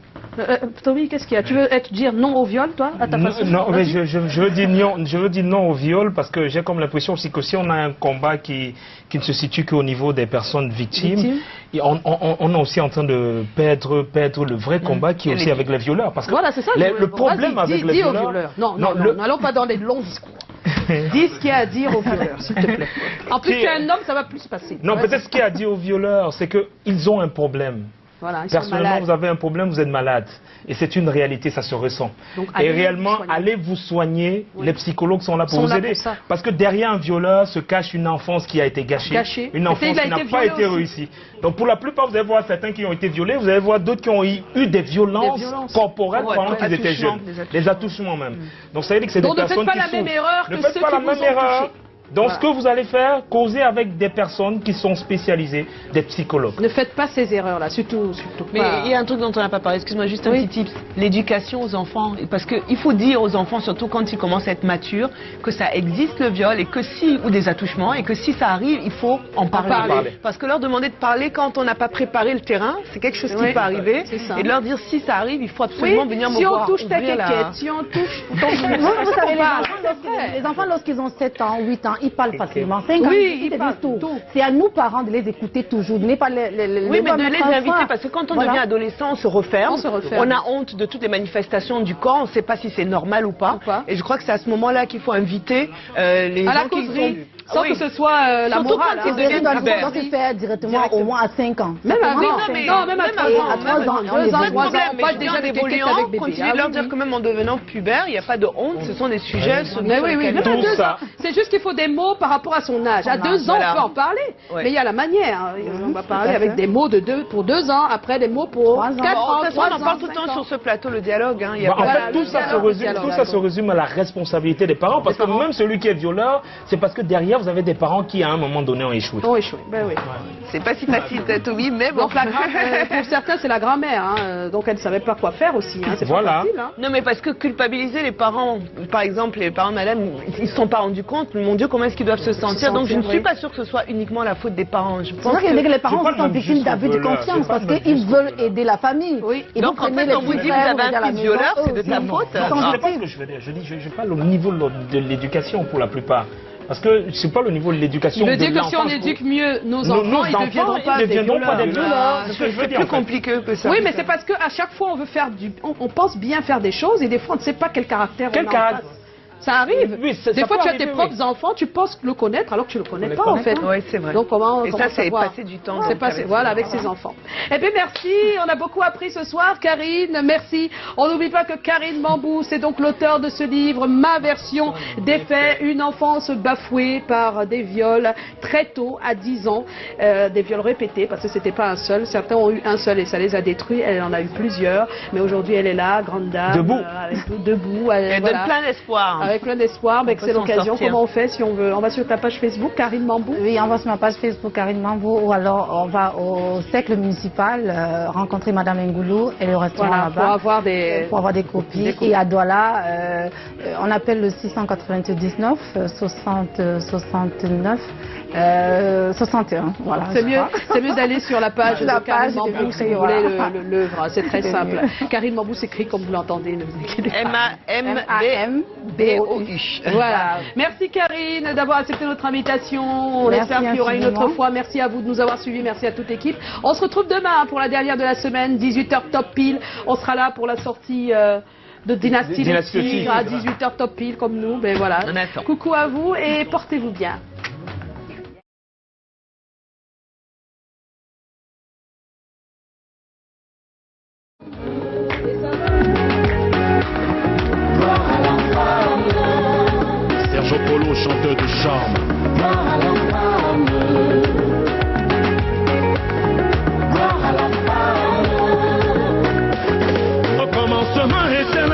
A: Tommy, qu'est-ce qu'il y a? Tu veux dire non au viol, toi, à ta façon?
B: Non, mais je veux dire non au viol parce que j'ai comme l'impression aussi que si on a un combat qui ne se situe qu'au niveau des personnes victimes, on est aussi en train de perdre le vrai combat qui est aussi avec les violeurs. Parce que
A: voilà, c'est ça.
B: Le problème avec les violeurs...
A: Non, n'allons pas dans les longs discours. Dis ce qu'il y a à dire aux violeurs, s'il te plaît. En plus, tu es un homme, ça va plus se passer.
B: Non, peut-être ce qu'il y a à dire aux violeurs, c'est qu'ils ont un problème.
A: Voilà,
B: personnellement, vous avez un problème, vous êtes malade. Et c'est une réalité, ça se ressent. Donc, et réellement, allez vous soigner. Oui. Les psychologues sont là pour vous aider. Pour parce que derrière un violeur se cache une enfance qui a été gâchée. Une enfance qui n'a pas été réussie. Donc pour la plupart, vous allez voir certains qui ont été violés, vous allez voir d'autres qui ont eu des violences corporelles pendant qu'ils étaient jeunes. Des attouchements même. Donc ça veut dire que c'est des personnes qui souffrent.
A: Ne faites pas la même erreur.
B: Donc ce que vous allez faire, causer avec des personnes qui sont spécialisées, des psychologues.
A: Ne faites pas ces erreurs-là, surtout
C: mais pas. Il y a un truc dont on n'a pas parlé, excuse-moi, juste un petit tips. L'éducation aux enfants, parce qu'il faut dire aux enfants, surtout quand ils commencent à être matures, que ça existe le viol et que ou des attouchements, et que si ça arrive, il faut en parler. Parce que leur demander de parler quand on n'a pas préparé le terrain, c'est quelque chose qui peut arriver. Et de leur dire si ça arrive, il faut absolument venir me voir.
A: Si on touche ta quéquette, si on touche...
I: Vous savez, les enfants, lorsqu'ils ont 7 ans, 8 ans, ils parlent facilement. 5 ans, ils disent tout. C'est à nous, parents, de les écouter toujours.
C: Oui, mais de les inviter, parce que quand on devient adolescent, on se referme. On a honte de toutes les manifestations du corps. On ne sait pas si c'est normal ou pas. Et je crois que c'est à ce moment-là qu'il faut inviter les gens qui sont...
A: Sans que ce soit la morale.
I: On doit se faire directement au moins à 5 ans.
A: Même avant. Non, même à 3 ans. 2 ans, 3 ans, on
C: parle déjà des bébés avec bébé. Continuez de leur dire que même en devenant pubère, il n'y a pas de honte. Ce sont des sujets sur lesquels
A: tout ça. C'est juste qu'il faut des mots par rapport à son âge. À 2 ans, on peut en parler. Mais il y a la manière. On va parler avec des mots pour 2 ans, après des mots pour 4 ans.
C: On en parle tout le temps sur ce plateau, le dialogue.
B: En fait, tout ça se résume à la responsabilité des parents. Parce que même celui qui est violeur, c'est parce que derrière, vous avez des parents qui, à un moment donné, ont échoué.
A: Ben oui.
C: C'est pas si facile, Tommy, mais bon.
A: Donc, pour certains, c'est la grand-mère. Donc, elle ne savait pas quoi faire aussi. C'est pas facile.
C: Non, mais parce que culpabiliser les parents, par exemple, les parents de madame, ils ne se sont pas rendus compte. Mon Dieu, comment est-ce qu'ils doivent se sentir? Donc, je ne suis pas sûre que ce soit uniquement la faute des parents.
I: Je pense que les parents sont victimes d'abus de confiance parce qu'ils veulent aider la famille.
C: Donc, en fait, on vous dit que vous avez un fils violeur, c'est de ta faute.
B: C'est pas ce que je veux dire. Je parle au niveau de l'éducation pour la plupart. Parce que c'est pas le niveau de l'éducation de l'enfant.
A: Je veux dire que si on éduque mieux nos enfants, ils ne deviendront pas des violeurs.
C: C'est plus compliqué que ça.
A: Oui, mais c'est parce qu'à chaque fois, on veut faire on pense bien faire des choses et des fois, on ne sait pas quel caractère on a en face. Ça arrive. Des fois, tu as tes propres enfants, tu penses le connaître alors que tu ne le connais pas en fait.
C: Oui, c'est vrai.
A: Donc, comment
C: et ça, c'est passer du temps.
A: Voilà, avec ses enfants. Eh bien, merci. On a beaucoup appris ce soir, Karine. Merci. On n'oublie pas que Karine Mambou, c'est donc l'auteur de ce livre, Ma version des faits, une enfance bafouée par des viols très tôt, à 10 ans. Des viols répétés, parce que c'était pas un seul. Certains ont eu un seul et ça les a détruits. Elle en a eu plusieurs. Mais aujourd'hui, elle est là, grande dame.
B: Debout.
A: Debout.
C: Elle donne plein d'espoir.
A: Avec plein d'espoir, c'est l'occasion. Comment on fait si on veut? On va sur ta page Facebook, Karine Mambou?
I: Oui, on va sur ma page Facebook, Karine Mambou, ou alors on va au cercle municipal rencontrer Madame Ngoulou et le restaurant là-bas.
A: Pour avoir des
I: copies. Et à Douala, on appelle le 699 60 69 61. Voilà.
A: C'est mieux d'aller sur la page de Karine Mambou si vous voulez l'œuvre. C'est très simple. Karine Mambou s'écrit comme vous l'entendez.
C: M-A-M-B-O-U.
A: Voilà. Merci Karine d'avoir accepté notre invitation. On espère qu'il y aura une autre fois. Merci à vous de nous avoir suivis. Merci à toute l'équipe. On se retrouve demain pour la dernière de la semaine, 18h top pile. On sera là pour la sortie de Dynastie les Tigres à 18h top pile comme nous. Ben voilà. Coucou à vous et portez-vous bien.
E: Sergio Polo, chanteur de charme. Au commencement était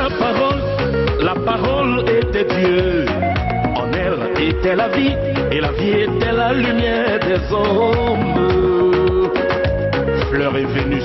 E: la parole était Dieu. En elle était la vie, et la vie était la lumière des hommes. Fleur est venue